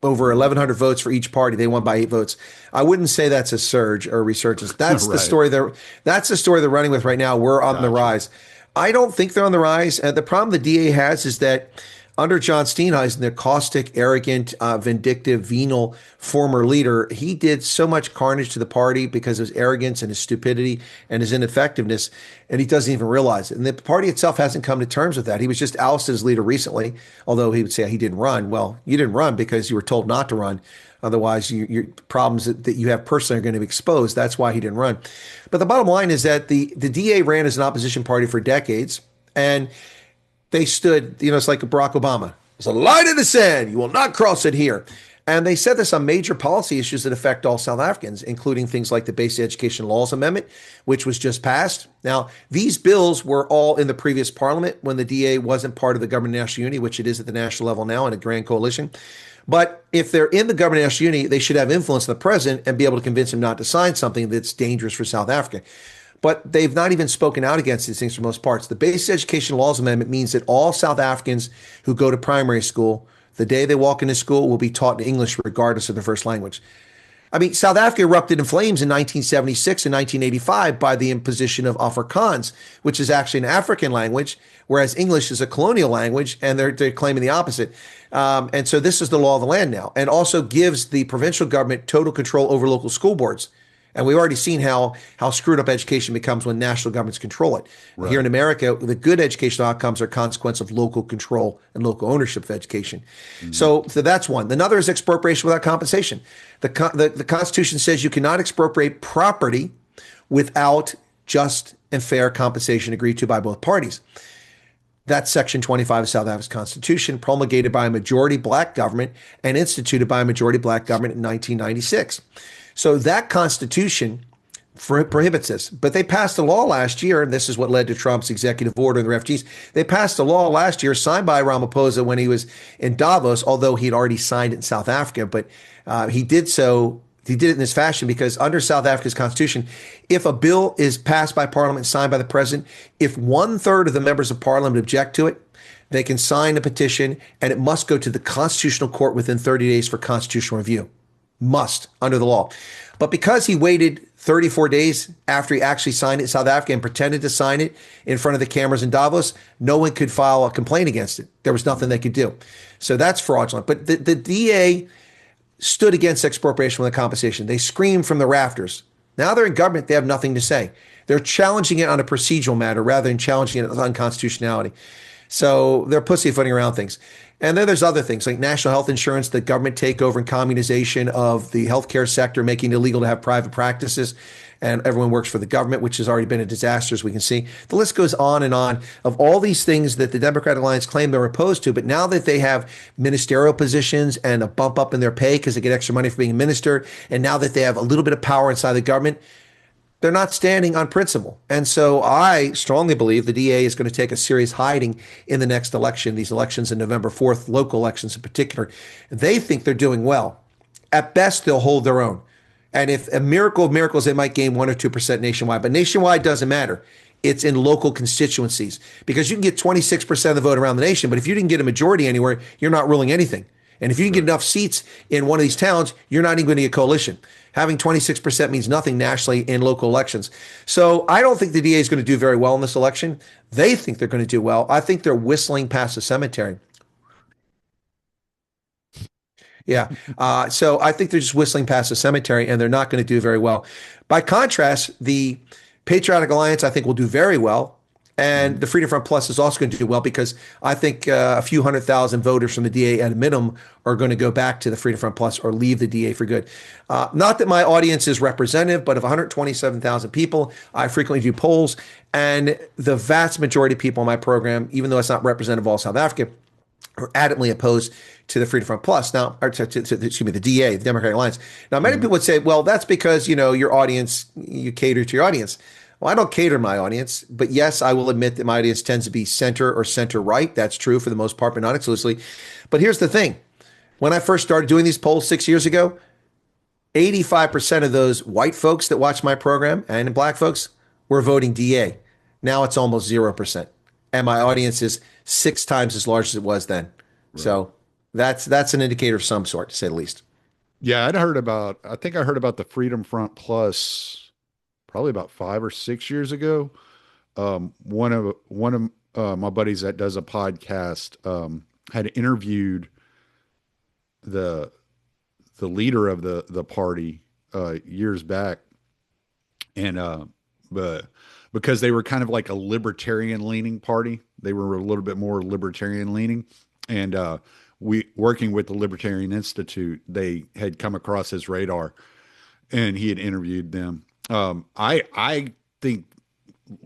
Over 1,100 votes for each party. They won by 8 votes. I wouldn't say that's a surge or a resurgence. That's Right. the story they're running with right now. We're on the rise. I don't think they're on the rise. The problem the DA has is that under John Steenhuisen, the caustic, arrogant, vindictive, venal former leader, he did so much carnage to the party because of his arrogance and his stupidity and his ineffectiveness, and he doesn't even realize it. And the party itself hasn't come to terms with that. He was just ousted as leader recently, although he would say he didn't run. Well, you didn't run because you were told not to run. Otherwise, your problems that you have personally are going to be exposed. That's why he didn't run. But the bottom line is that the DA ran as an opposition party for decades, and they stood, it's like Barack Obama. There's a line in the sand. You will not cross it here. And they said this on major policy issues that affect all South Africans, including things like the Basic Education Laws Amendment, which was just passed. Now, these bills were all in the previous parliament when the DA wasn't part of the government of national unity, which it is at the national level now in a grand coalition. But if they're in the government of national unity, they should have influence on the president and be able to convince him not to sign something that's dangerous for South Africa. But they've not even spoken out against these things for most parts. The Basic Education Laws Amendment means that all South Africans who go to primary school, the day they walk into school, will be taught in English regardless of their first language. I mean, South Africa erupted in flames in 1976 and 1985 by the imposition of Afrikaans, which is actually an African language, whereas English is a colonial language, and they're claiming the opposite. And so this is the law of the land now, and also gives the provincial government total control over local school boards. And we've already seen how screwed up education becomes when national governments control it. Right. Here in America, the good educational outcomes are consequence of local control and local ownership of education. Mm-hmm. So that's one. Another is expropriation without compensation. The Constitution says you cannot expropriate property without just and fair compensation agreed to by both parties. That's Section 25 of South Africa's Constitution, promulgated by a majority black government and instituted by a majority black government in 1996. So that Constitution prohibits this. But they passed a law last year, and this is what led to Trump's executive order and the refugees. They passed a law last year signed by Ramaphosa when he was in Davos, although he'd already signed it in South Africa. But he did it in this fashion because under South Africa's Constitution, if a bill is passed by Parliament and signed by the president, if 1/3 of the members of Parliament object to it, they can sign a petition, and it must go to the Constitutional Court within 30 days for constitutional review. Must under the law. But because he waited 34 days after he actually signed it in South Africa and pretended to sign it in front of the cameras in Davos, no one could file a complaint against it. There was nothing they could do. So that's fraudulent. But the DA stood against expropriation with a compensation. They screamed from the rafters. Now they're in government. They have nothing to say. They're challenging it on a procedural matter rather than challenging it on unconstitutionality. So they're pussyfooting around things. And then there's other things like national health insurance, the government takeover and communization of the healthcare sector, making it illegal to have private practices. And everyone works for the government, which has already been a disaster, as we can see. The list goes on and on of all these things that the Democratic Alliance claim they're opposed to. But now that they have ministerial positions and a bump up in their pay because they get extra money for being a minister, and now that they have a little bit of power inside the government, they're not standing on principle. And so I strongly believe the DA is going to take a serious hiding in the next election, these elections in November 4th, local elections in particular. They think they're doing well. At best, they'll hold their own. And if a miracle of miracles, they might gain 1 or 2% nationwide. But nationwide doesn't matter. It's in local constituencies because you can get 26% of the vote around the nation. But if you didn't get a majority anywhere, you're not ruling anything. And if you can get enough seats in one of these towns, you're not even going to get coalition. Having 26% means nothing nationally in local elections. So I don't think the DA is going to do very well in this election. They think they're going to do well. I think they're whistling past the cemetery. Yeah. So I think they're just whistling past the cemetery and they're not going to do very well. By contrast, the Patriotic Alliance, I think, will do very well. And the Freedom Front Plus is also going to do well because I think a few 100,000 voters from the DA at a minimum are going to go back to the Freedom Front Plus or leave the DA for good. Not that my audience is representative, but of 127,000 people, I frequently do polls. And the vast majority of people in my program, even though it's not representative of all South Africa, are adamantly opposed to the Freedom Front Plus. Now, or excuse me, the DA, the Democratic Alliance. Now, many people would say, well, that's because, your audience, you cater to your audience. Well, I don't cater to my audience, but yes, I will admit that my audience tends to be center or center right. That's true for the most part, but not exclusively. But here's the thing. When I first started doing these polls 6 years ago, 85% of those white folks that watch my program and black folks were voting DA. Now it's almost 0%. And my audience is 6 times as large as it was then. Right. So that's an indicator of some sort, to say the least. Yeah, I think I heard about the Freedom Front Plus probably about 5 or 6 years ago. One of my buddies that does a podcast had interviewed the leader of the party years back, and but because they were kind of like a libertarian leaning party, they were a little bit more libertarian leaning, and we working with the Libertarian Institute, they had come across his radar, and he had interviewed them. I think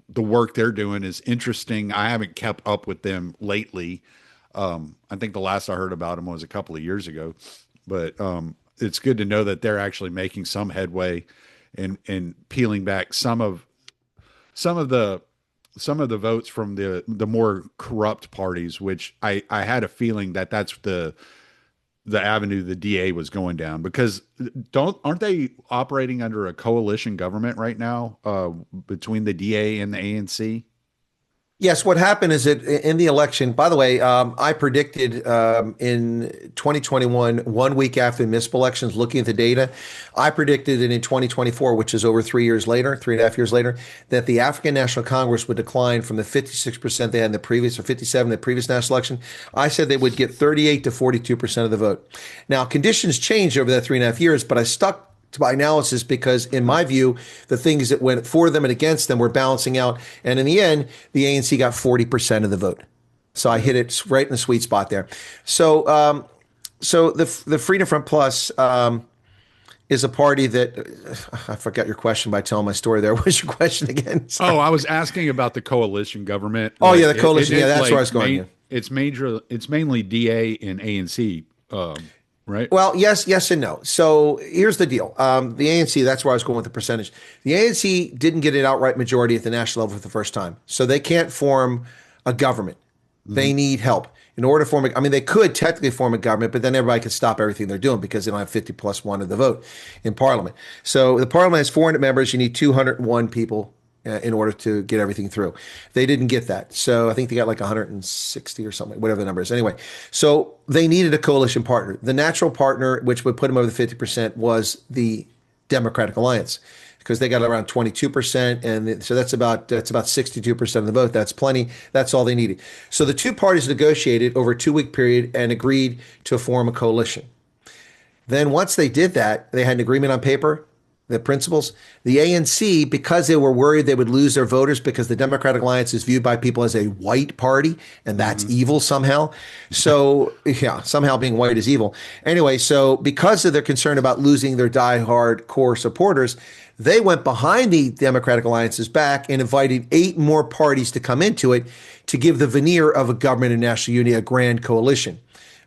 the work they're doing is interesting. I haven't kept up with them lately. I think the last I heard about them was a couple of years ago, but it's good to know that they're actually making some headway and peeling back some of the votes from the more corrupt parties, which I had a feeling that that's the avenue the DA was going down, because aren't they operating under a coalition government right now between the DA and the ANC? Yes, what happened is that in the election, by the way, I predicted in 2021, 1 week after the municipal elections, looking at the data, I predicted that in 2024, which is over 3 years later, 3.5 years later, that the African National Congress would decline from the 56% they had in the previous, or 57 in the previous national election. I said they would get 38 to 42% of the vote. Now, conditions changed over that 3.5 years, but I stuck to my analysis because, in my view, the things that went for them and against them were balancing out. And in the end, the ANC got 40% of the vote. So I hit it right in the sweet spot there. So so the Freedom Front Plus is a party that I forgot your question by telling my story there. What was your question again? Sorry. Oh, I was asking about the coalition government. Oh, yeah, the coalition. Yeah, that's where I was going. It's mainly DA and ANC. Right. Well, yes and no. So here's the deal. The ANC, that's where I was going with the percentage. The ANC didn't get an outright majority at the national level for the first time. So they can't form a government. Mm-hmm. They need help. In order to form they could technically form a government, but then everybody could stop everything they're doing because they don't have 50 plus 1 of the vote in parliament. So the parliament has 400 members. You need 201 people in order to get everything through. They didn't get that. So I think they got like 160 or something, whatever the number is. Anyway, so they needed a coalition partner. The natural partner, which would put them over the 50%, was the Democratic Alliance because they got around 22%. And so that's about 62% of the vote. That's plenty. That's all they needed. So the two parties negotiated over a 2-week period and agreed to form a coalition. Then once they did that, they had an agreement on paper, the principles. The ANC, because they were worried they would lose their voters because the Democratic Alliance is viewed by people as a white party, and that's evil somehow. So, yeah, somehow being white is evil. Anyway, so because of their concern about losing their diehard core supporters, they went behind the Democratic Alliance's back and invited 8 more parties to come into it to give the veneer of a government and national unity, a grand coalition.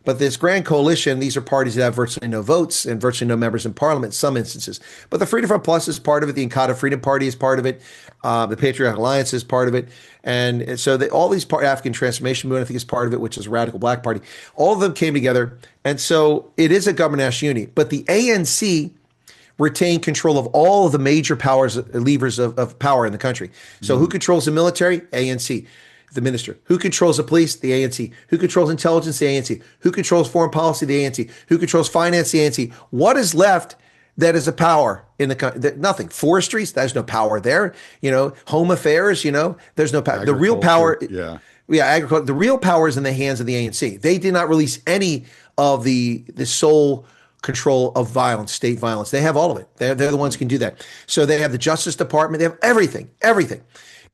But this grand coalition, these are parties that have virtually no votes and virtually no members in parliament in some instances. But the Freedom Front Plus is part of it. The Inkatha Freedom Party is part of it. The Patriotic Alliance is part of it. And so all these African Transformation Movement, I think, is part of it, which is a radical black party. All of them came together. And so it is a government national unity. But the ANC retain control of all of the major powers, levers of power in the country. So who controls the military? ANC. The minister. Who controls the police? The ANC. Who controls intelligence? The ANC. Who controls foreign policy? The ANC. Who controls finance? The ANC. What is left that is a power in the country? Nothing. Forestries? There's no power there. Home affairs, there's no power. The real power, agriculture. The real power is in the hands of the ANC. They did not release any of the sole control of violence, state violence. They have all of it. They're the ones who can do that. So they have the Justice Department. They have everything.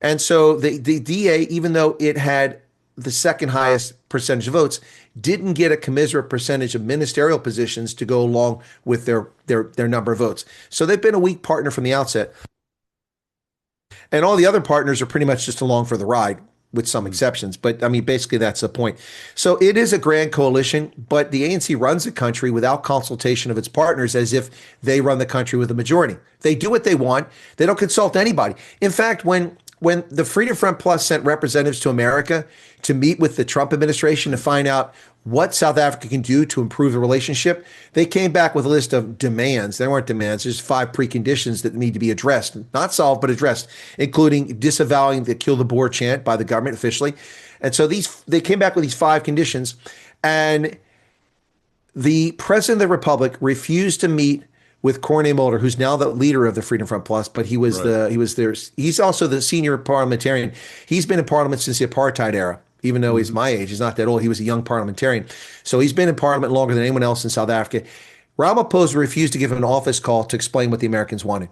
And so the DA, even though it had the second highest percentage of votes, didn't get a commensurate percentage of ministerial positions to go along with their number of votes. So they've been a weak partner from the outset. And all the other partners are pretty much just along for the ride, with some exceptions. But I mean, basically, that's the point. So it is a grand coalition, but the ANC runs the country without consultation of its partners as if they run the country with a majority. They do what they want. They don't consult anybody. In fact, when the Freedom Front Plus sent representatives to America to meet with the Trump administration to find out what South Africa can do to improve the relationship, they came back with a list of demands. There weren't demands. There's 5 preconditions that need to be addressed, not solved, but addressed, including disavowing the Kill the Boer chant by the government officially. And so they came back with these 5 conditions, and the president of the republic refused to meet with Corné Mulder, who's now the leader of the Freedom Front Plus, but he's also the senior parliamentarian. He's been in parliament since the apartheid era, even though he's my age. He's not that old. He was a young parliamentarian. So he's been in parliament longer than anyone else in South Africa. Ramaphosa refused to give him an office call to explain what the Americans wanted.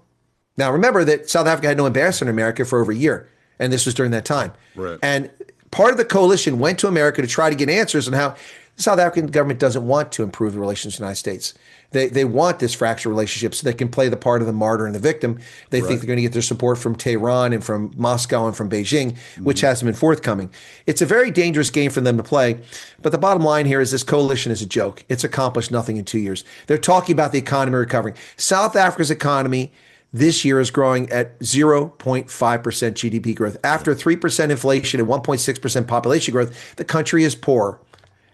Now, remember that South Africa had no ambassador in America for over a year, and this was during that time. Right. And part of the coalition went to America to try to get answers on how the South African government doesn't want to improve the relations with the United States. They want this fractured relationship so they can play the part of the martyr and the victim. They think they're going to get their support from Tehran and from Moscow and from Beijing, which hasn't been forthcoming. It's a very dangerous game for them to play. But the bottom line here is this coalition is a joke. It's accomplished nothing in 2 years. They're talking about the economy recovering. South Africa's economy this year is growing at 0.5% GDP growth. After 3% inflation and 1.6% population growth, the country is poor.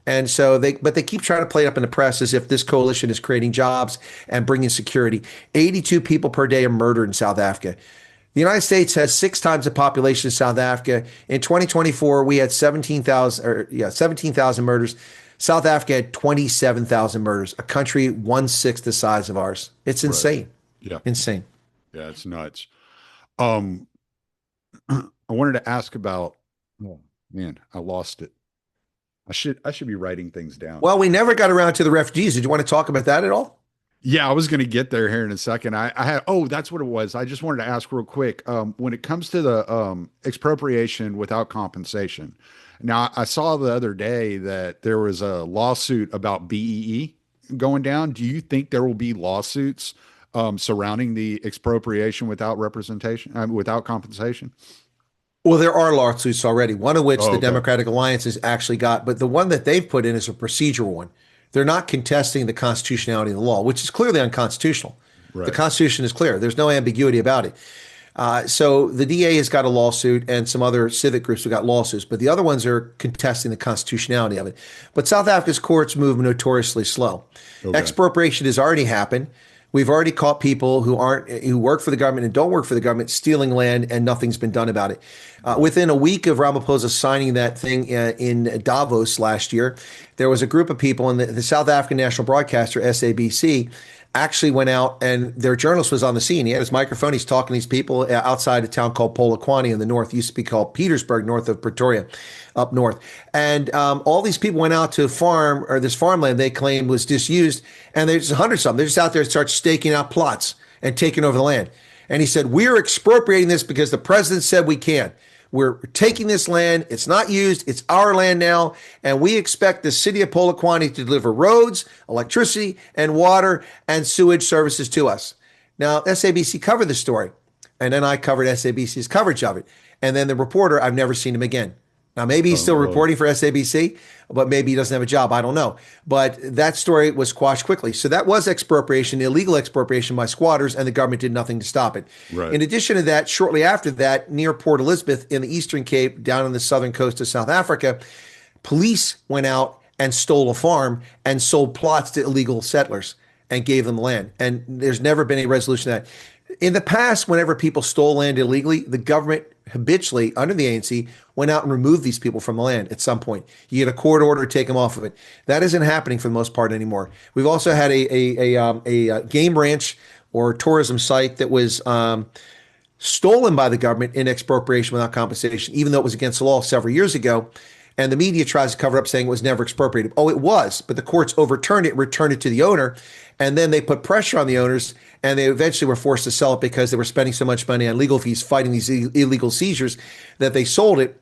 And so they keep trying to play it up in the press as if this coalition is creating jobs and bringing security. 82 people per day are murdered in South Africa. The United States has 6 times the population of South Africa. In 2024, we had 17,000 murders. South Africa had 27,000 murders, a country 1/6 the size of ours. It's insane. Yeah. Insane. Yeah, it's nuts. I wanted to ask about, oh man, I lost it. I should be writing things down. Well, we never got around to the refugees. Did you want to talk about that at all? Yeah, I was going to get there here in a second. I had, that's what it was. I just wanted to ask real quick. When it comes to the expropriation without compensation, now I saw the other day that there was a lawsuit about BEE going down. Do you think there will be lawsuits surrounding the expropriation without representation, without compensation? Well, there are lawsuits already, one of which the Democratic Alliance has actually got, but the one that they've put in is a procedural one. They're not contesting the constitutionality of the law, which is clearly unconstitutional. Right. The Constitution is clear. There's no ambiguity about it. So the DA has got a lawsuit and some other civic groups have got lawsuits, but the other ones are contesting the constitutionality of it. But South Africa's courts move notoriously slow. Expropriation has already happened. We've already caught people who work for the government and don't work for the government stealing land, and nothing's been done about it. Right. Within a week of Ramaphosa signing that thing in Davos last year, there was a group of people, and the South African national broadcaster SABC actually went out, and their journalist was on the scene. He had his microphone. He's talking to these people outside a town called Polokwane in the north. It used to be called Petersburg, north of Pretoria, up north. And all these people went out to farm, or this farmland they claimed was disused, and there's hundreds of them. They're just out there to start staking out plots and taking over the land. And he said, we're expropriating this because the president said we can. We're taking this land. It's not used. It's our land now. And we expect the city of Polokwane to deliver roads, electricity, and water and sewage services to us. Now, SABC covered the story. And then I covered SABC's coverage of it. And then the reporter, I've never seen him again. Now, maybe he's still reporting for SABC, but maybe he doesn't have a job. I don't know. But that story was quashed quickly. So that was expropriation, illegal expropriation by squatters, and the government did nothing to stop it. Right. In addition to that, shortly after that, near Port Elizabeth in the Eastern Cape, down on the southern coast of South Africa, police went out and stole a farm and sold plots to illegal settlers and gave them land. And there's never been a resolution to that. In the past, whenever people stole land illegally, the government habitually, under the ANC, went out and removed these people from the land at some point. You get a court order to take them off of it. That isn't happening for the most part anymore. We've also had a game ranch or tourism site that was stolen by the government in expropriation without compensation, even though it was against the law several years ago. And the media tries to cover it up saying it was never expropriated. Oh, it was, but the courts overturned it, returned it to the owner, and then they put pressure on the owners, and they eventually were forced to sell it because they were spending so much money on legal fees fighting these illegal seizures that they sold it.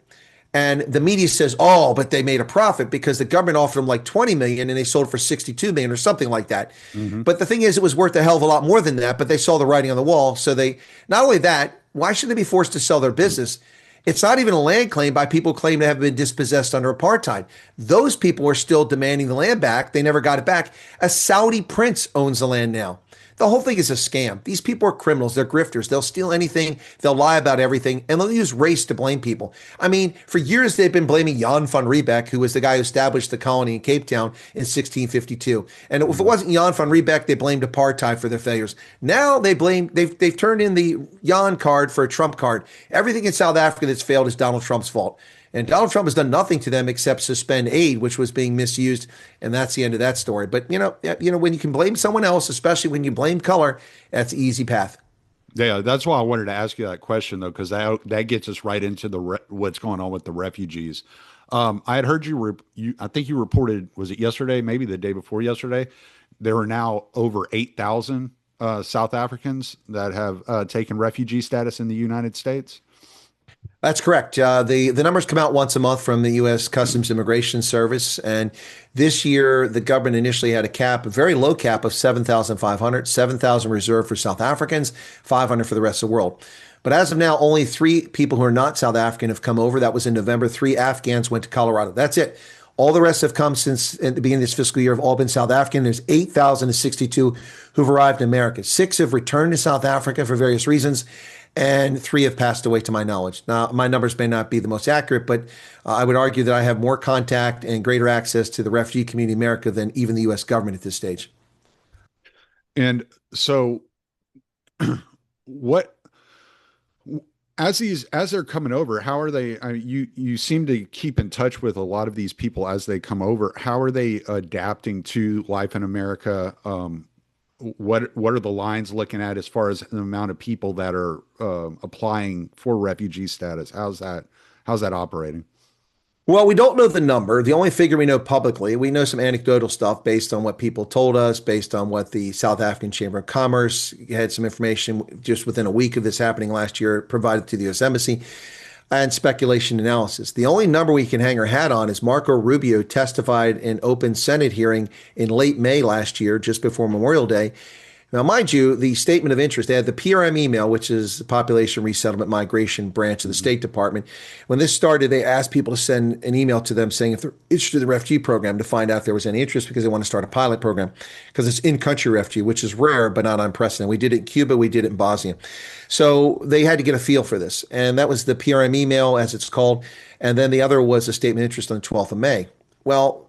And the media says, oh, but they made a profit because the government offered them like 20 million and they sold it for 62 million or something like that. Mm-hmm. But the thing is, it was worth a hell of a lot more than that, but they saw the writing on the wall. So they, not only that, why should they be forced to sell their business? It's not even a land claim by people who claim to have been dispossessed under apartheid. Those people are still demanding the land back. They never got it back. A Saudi prince owns the land now. The whole thing is a scam. These people are criminals. They're grifters. They'll steal anything. They'll lie about everything. And they'll use race to blame people. I mean, for years, they've been blaming Jan van Riebeck, who was the guy who established the colony in Cape Town in 1652. And if it wasn't Jan van Riebeck, they blamed apartheid for their failures. Now they've turned in the Jan card for a Trump card. Everything in South Africa that's failed is Donald Trump's fault. And Donald Trump has done nothing to them except suspend aid, which was being misused. And that's the end of that story. But, when you can blame someone else, especially when you blame color, that's an easy path. Yeah, that's why I wanted to ask you that question, though, because that gets us right into what's going on with the refugees. I had heard I think you reported, was it yesterday, maybe the day before yesterday, there are now over 8,000 South Africans that have taken refugee status in the United States. That's correct. The numbers come out once a month from the U.S. Customs Immigration Service. And this year, the government initially had a very low cap of 7,500, 7,000 reserved for South Africans, 500 for the rest of the world. But as of now, only 3 people who are not South African have come over. That was in November. 3 Afghans went to Colorado. That's it. All the rest have come since at the beginning of this fiscal year have all been South African. There's 8,062 who've arrived in America. 6 have returned to South Africa for various reasons, and 3 have passed away to my knowledge. Now, my numbers may not be the most accurate, but I would argue that I have more contact and greater access to the refugee community in America than even the U.S. government at this stage. And so what, as they're coming over, how are they, you seem to keep in touch with a lot of these people as they come over. How are they adapting to life in America? What are the lines looking at as far as the amount of people that are applying for refugee status? How's that operating? Well, we don't know the number. The only figure we know publicly, we know some anecdotal stuff based on what people told us, based on what the South African Chamber of Commerce had some information just within a week of this happening last year provided to the U.S. Embassy, and speculation analysis. The only number we can hang our hat on is Marco Rubio testified in open Senate hearing in late May last year, just before Memorial Day. Now, mind you, the statement of interest, they had the PRM email, which is the Population Resettlement Migration branch of the State Department. When this started, they asked people to send an email to them saying if they're interested in the refugee program to find out if there was any interest because they want to start a pilot program because it's in-country refugee, which is rare but not unprecedented. We did it in Cuba. We did it in Bosnia. So they had to get a feel for this. And that was the PRM email, as it's called. And then the other was a statement of interest on the 12th of May. Well,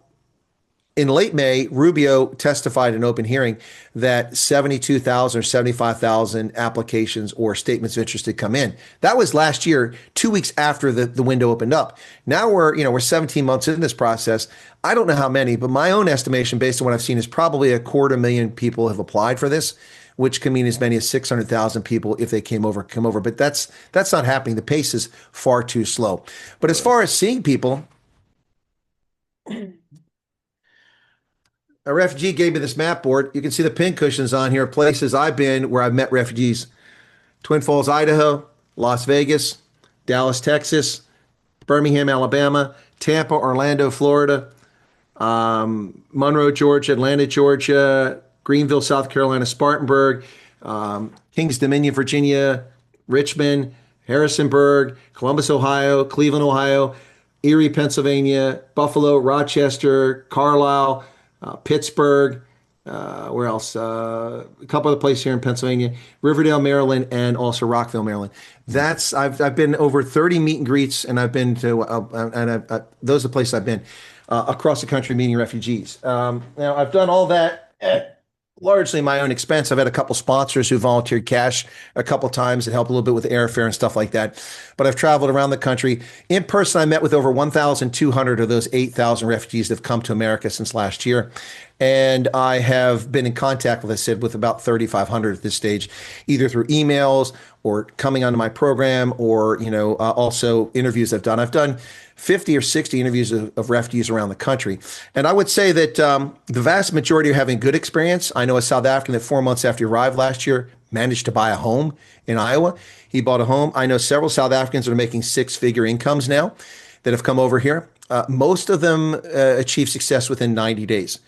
In late May, Rubio testified in open hearing that 72,000 or 75,000 applications or statements of interest had come in. That was last year, 2 weeks after the window opened up. Now we're 17 months in this process. I don't know how many, but my own estimation based on what I've seen is probably 250,000 people have applied for this, which can mean as many as 600,000 people if they come over. But that's not happening. The pace is far too slow. But as far as seeing people, a refugee gave me this map board. You can see the pin cushions on here, places I've been where I've met refugees. Twin Falls, Idaho, Las Vegas, Dallas, Texas, Birmingham, Alabama, Tampa, Orlando, Florida, Monroe, Georgia, Atlanta, Georgia, Greenville, South Carolina, Spartanburg, Kings Dominion, Virginia, Richmond, Harrisonburg, Columbus, Ohio, Cleveland, Ohio, Erie, Pennsylvania, Buffalo, Rochester, Carlisle, Pittsburgh, where else? A couple other places here in Pennsylvania, Riverdale, Maryland, and also Rockville, Maryland. I've been over 30 meet and greets, and I've been to those are the places I've been across the country meeting refugees. Now I've done all that largely my own expense. I've had a couple sponsors who volunteered cash a couple times and helped a little bit with airfare and stuff like that. But I've traveled around the country. In person, I met with over 1,200 of those 8,000 refugees that have come to America since last year. And I have been in contact, with, I said, with about 3,500 at this stage, either through emails or coming onto my program or, also interviews I've done. I've done 50 or 60 interviews of refugees around the country. And I would say that the vast majority are having good experience. I know a South African that 4 months after he arrived last year managed to buy a home in Iowa. He bought a home. I know several South Africans that are making six-figure incomes now that have come over here. Most of them achieve success within 90 days.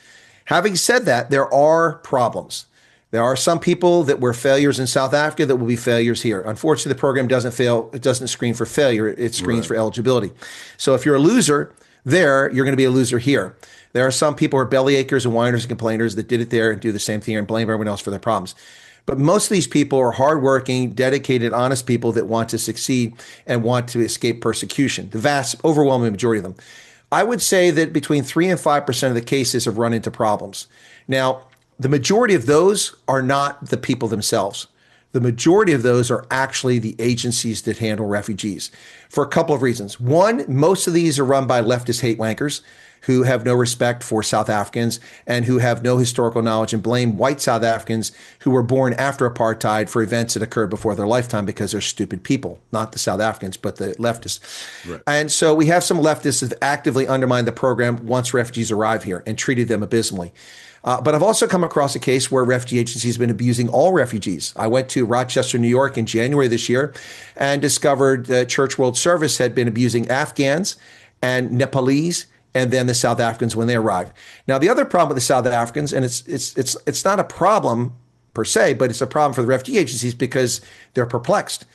Having said that, there are problems. There are some people that were failures in South Africa that will be failures here. Unfortunately, the program doesn't fail. It doesn't screen for failure. It screens for eligibility. So if you're a loser there, you're going to be a loser here. There are some people who are belly achers and whiners and complainers that did it there and do the same thing and blame everyone else for their problems. But most of these people are hardworking, dedicated, honest people that want to succeed and want to escape persecution. The vast, overwhelming majority of them. I would say that between 3 and 5% of the cases have run into problems. Now, the majority of those are not the people themselves. The majority of those are actually the agencies that handle refugees for a couple of reasons. One, most of these are run by leftist hate wankers who have no respect for South Africans and who have no historical knowledge and blame white South Africans who were born after apartheid for events that occurred before their lifetime because they're stupid people, not the South Africans, but the leftists. Right. And so we have some leftists that actively undermined the program once refugees arrive here and treated them abysmally. But I've also come across a case where refugee agencies have been abusing all refugees. I went to Rochester, New York in January this year and discovered that Church World Service had been abusing Afghans and Nepalese and then the South Africans when they arrived. Now, the other problem with the South Africans, and it's not a problem per se, but it's a problem for the refugee agencies because they're perplexed.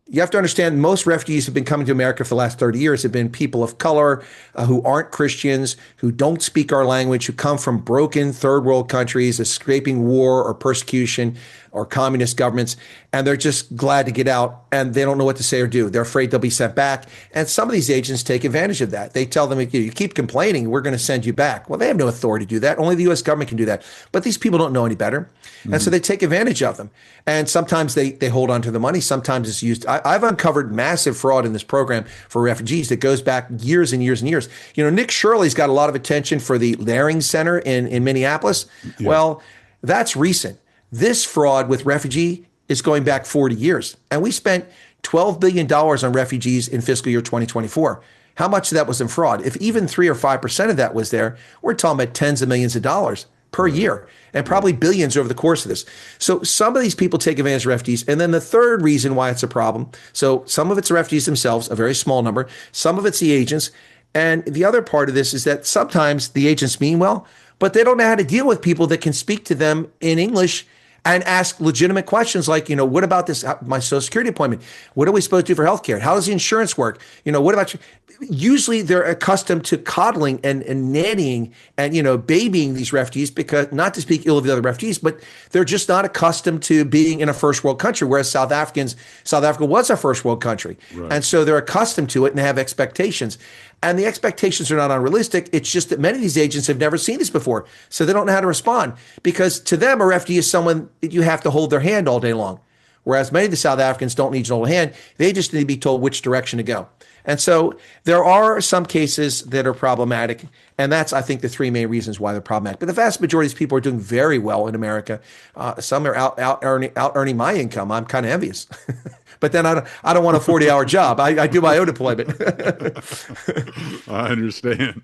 You have to understand most refugees who've been coming to America for the last 30 years have been people of color who aren't Christians, who don't speak our language, who come from broken third world countries, escaping war or persecution or communist governments, and they're just glad to get out and they don't know what to say or do. They're afraid they'll be sent back. And some of these agents take advantage of that. They tell them, you keep complaining, we're going to send you back. Well, they have no authority to do that. Only the U.S. government can do that. But these people don't know any better. Mm-hmm. And so they take advantage of them. And sometimes they hold on to the money. Sometimes it's used. I've uncovered massive fraud in this program for refugees that goes back years and years and years. Nick Shirley's got a lot of attention for the Laring Center in Minneapolis. Yeah. Well, that's recent. This fraud with refugee is going back 40 years. And we spent $12 billion on refugees in fiscal year 2024. How much of that was in fraud? If even 3 or 5% of that was there, we're talking about tens of millions of dollars per year and probably billions over the course of this. So some of these people take advantage of refugees. And then the third reason why it's a problem. So some of it's the refugees themselves, a very small number. Some of it's the agents. And the other part of this is that sometimes the agents mean well, but they don't know how to deal with people that can speak to them in English and ask legitimate questions like, what about this, my Social Security appointment? What are we supposed to do for healthcare? How does the insurance work? What about usually they're accustomed to coddling and nannying and babying these refugees, because not to speak ill of the other refugees, but they're just not accustomed to being in a first world country, whereas South Africa was a first world country. Right. And so they're accustomed to it and have expectations. And the expectations are not unrealistic. It's just that many of these agents have never seen this before, so they don't know how to respond, because to them a refugee is someone that you have to hold their hand all day long. Whereas many of the South Africans don't need to hold a hand. They just need to be told which direction to go. And so there are some cases that are problematic. And that's, I think, the three main reasons why they're problematic. But the vast majority of these people are doing very well in America. Some are out earning my income. I'm kind of envious. But then I don't want a 40-hour job. I do my own deployment. I understand.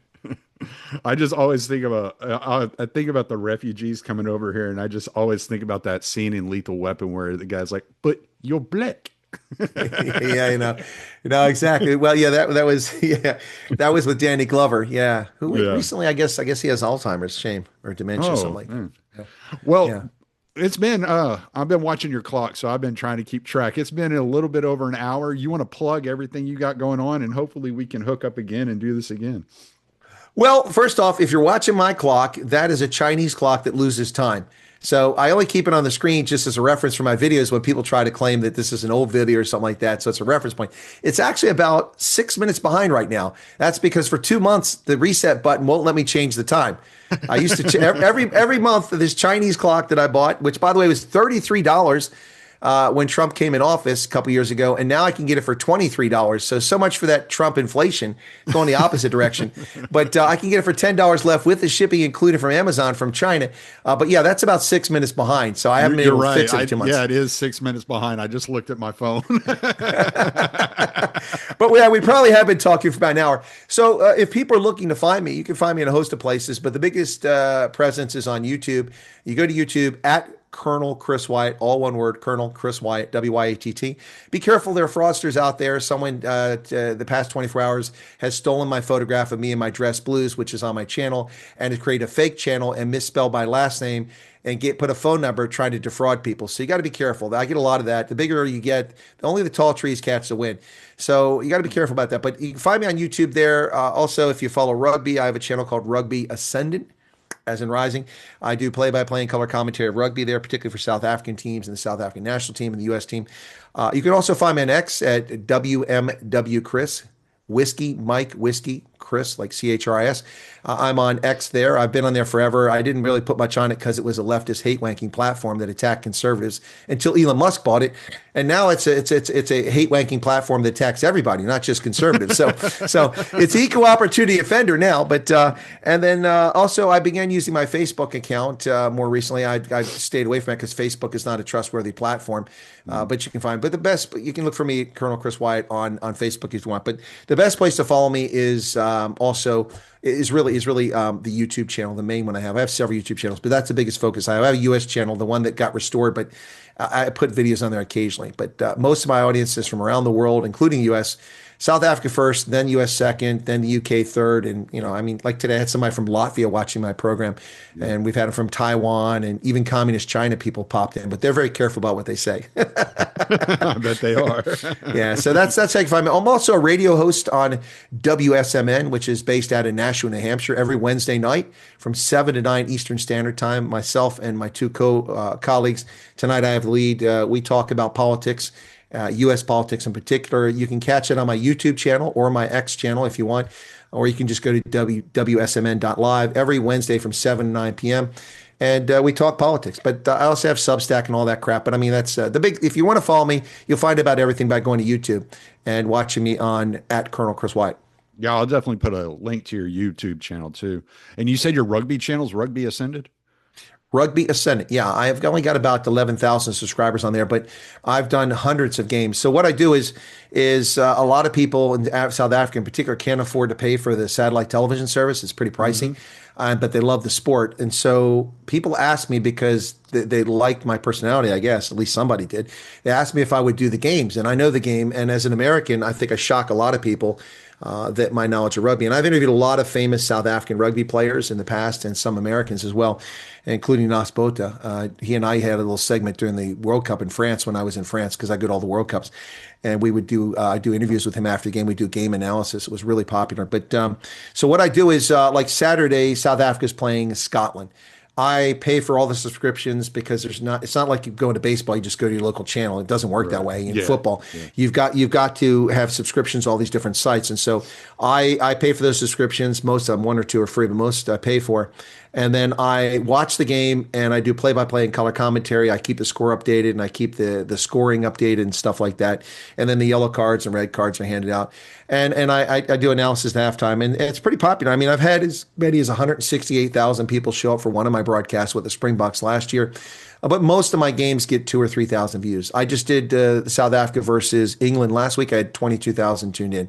I just always think about I think about the refugees coming over here, and I just always think about that scene in Lethal Weapon where the guy's like, "But you're black." Yeah, exactly. Well, yeah, that was that was with Danny Glover. Yeah, who Yeah. recently, I guess he has Alzheimer's, shame, or dementia, something Oh, like man. that. Well, Yeah. it's been I've been watching your clock, so I've been trying to keep track. It's been a little bit over an hour. You want to plug everything you got going on, and hopefully we can hook up again and do this again. Well, first off, if you're watching my clock, that is a Chinese clock that loses time. So I only keep it on the screen just as a reference for my videos when people try to claim that this is an old video or something like that. So it's a reference point. It's actually about 6 minutes behind right now. That's because for 2 months, the reset button won't let me change the time. I used to every month, this Chinese clock that I bought, which by the way was $33 when Trump came in office a couple years ago, and now I can get it for $23. So much for that Trump inflation going the opposite direction. But I can get it for $10 left with the shipping included from Amazon from China. But yeah, that's about 6 minutes behind. So I haven't been able to fix it in 2 months. Yeah, it is 6 minutes behind. I just looked at my phone. But yeah, we probably have been talking for about an hour. So if people are looking to find me, you can find me in a host of places. But the biggest presence is on YouTube. You go to YouTube at Colonel Chris Wyatt, all one word, Colonel Chris Wyatt, Wyatt. Be careful, there are fraudsters out there. Someone the past 24 hours has stolen my photograph of me in my dress blues, which is on my channel, and has created a fake channel and misspelled my last name and put a phone number trying to defraud people. So you got to be careful. I get a lot of that. The bigger you get, only the tall trees catch the wind. So you got to be careful about that. But you can find me on YouTube there. Also, if you follow rugby, I have a channel called Rugby Ascendant, as in rising. I do play-by-play and color commentary of rugby there, particularly for South African teams and the South African national team and the U.S. team. You can also find me on X at WMW Chris, Whiskey Mike Whiskey Chris, like CHRIS. I'm on X there. I've been on there forever. I didn't really put much on it because it was a leftist hate-wanking platform that attacked conservatives until Elon Musk bought it, and now it's a hate-wanking platform that attacks everybody, not just conservatives. So it's equal opportunity offender now. But and then also I began using my Facebook account more recently. I stayed away from it because Facebook is not a trustworthy platform. But you can find. But the best, you can look for me, Colonel Chris Wyatt, on Facebook if you want. But the best place to follow me is really the YouTube channel, the main one I have. I have several YouTube channels, but that's the biggest focus. I have a US channel, the one that got restored, but I put videos on there occasionally. But most of my audience is from around the world, including US. South Africa first, then US second, then the UK third. And, like today I had somebody from Latvia watching my program, and we've had them from Taiwan, and even communist China people popped in, but they're very careful about what they say. I bet they are. Yeah, so that's how you can find me. I'm also a radio host on WSMN, which is based out in Nashua, New Hampshire, every Wednesday night from 7 to 9 Eastern Standard Time. Myself and my two colleagues, tonight I have the lead. We talk about politics, U.S. politics in particular. You can catch it on my YouTube channel or my X channel if you want, or you can just go to WSMN.live every Wednesday from 7 to 9 p.m. And we talk politics. But I also have Substack and all that crap. But I mean, that's the big. If you want to follow me, you'll find about everything by going to YouTube and watching me on at Colonel Chris Wyatt. Yeah, I'll definitely put a link to your YouTube channel too. And you said your rugby channel's Rugby Ascended? Rugby Ascendant. Yeah, I have only got about 11,000 subscribers on there, but I've done hundreds of games. So what I do is a lot of people in South Africa in particular can't afford to pay for the satellite television service. It's pretty pricey, but they love the sport. And so people ask me because they liked my personality, I guess, at least somebody did. They asked me if I would do the games, and I know the game. And as an American, I think I shock a lot of people. that my knowledge of rugby. And I've interviewed a lot of famous South African rugby players in the past and some Americans as well, including Nas Botha. He and I had a little segment during the World Cup in France when I was in France because I go to all the World Cups. And we would do I do interviews with him after the game. We do game analysis. It was really popular. But so what I do is like Saturday, South Africa's playing Scotland. I pay for all the subscriptions because it's not like you go into baseball, you just go to your local channel. It doesn't work that Right. way. In Yeah. football, Yeah. you've got to have subscriptions to all these different sites. And so I pay for those subscriptions. Most of them, one or two are free, but most I pay for. And then I watch the game and I do play-by-play and color commentary. I keep the score updated and I keep the scoring updated and stuff like that. And then the yellow cards and red cards are handed out. And I do analysis at halftime, and it's pretty popular. I mean, I've had as many as 168,000 people show up for one of my broadcasts with the Springboks last year. But most of my games get 2 or 3,000 views. I just did South Africa versus England last week. I had 22,000 tuned in.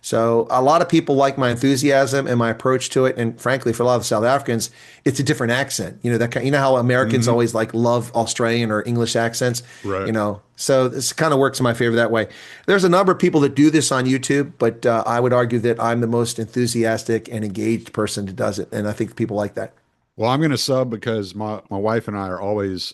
So a lot of people like my enthusiasm and my approach to it. And frankly, for a lot of the South Africans, it's a different accent. You know, you know how Americans always like love Australian or English accents, Right. so this kind of works in my favor that way. There's a number of people that do this on YouTube, but I would argue that I'm the most enthusiastic and engaged person that does it. And I think people like that. Well, I'm going to sub because my wife and I are always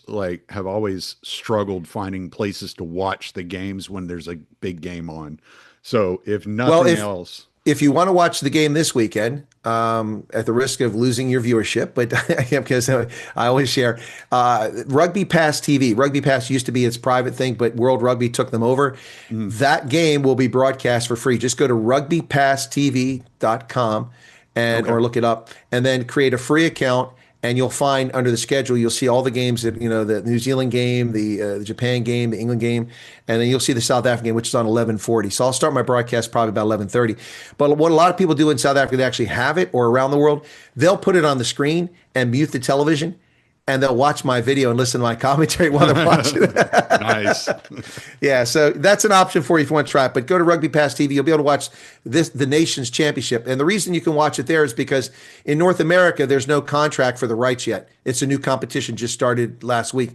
have always struggled finding places to watch the games when there's a big game on. So if Well, nothing else, if you want to watch the game this weekend, at the risk of losing your viewership, but because I always share, Rugby Pass TV. Rugby Pass used to be its private thing, but World Rugby took them over. That game will be broadcast for free. Just go to rugbypasstv.com and okay. or look it up, and then create a free account. And you'll find under the schedule, you'll see all the games that, the New Zealand game, the Japan game, the England game, and then you'll see the South African game, which is on 11:40. So I'll start my broadcast probably about 11:30. But what a lot of people do in South Africa, they actually have it, or around the world, they'll put it on the screen and mute the television, and they'll watch my video and listen to my commentary while they're watching it. Nice. Yeah, so that's an option for you if you want to try it. But go to Rugby Pass TV. You'll be able to watch the Nations Championship. And the reason you can watch it there is because in North America, there's no contract for the rights yet. It's a new competition just started last week.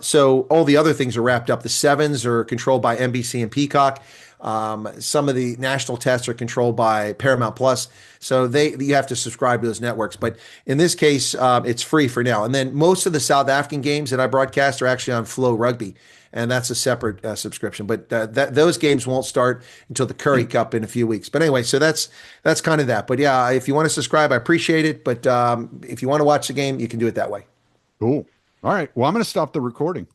So all the other things are wrapped up. The sevens are controlled by NBC and Peacock. Some of the national tests are controlled by Paramount Plus, so you have to subscribe to those networks. But in this case, it's free for now. And then most of the South African games that I broadcast are actually on Flow Rugby, and that's a separate subscription. But those games won't start until the Curry Cup in a few weeks. But anyway, so that's kind of that. But yeah, if you want to subscribe, I appreciate it. But if you want to watch the game, you can do it that way. Cool. All right. Well, I'm going to stop the recording.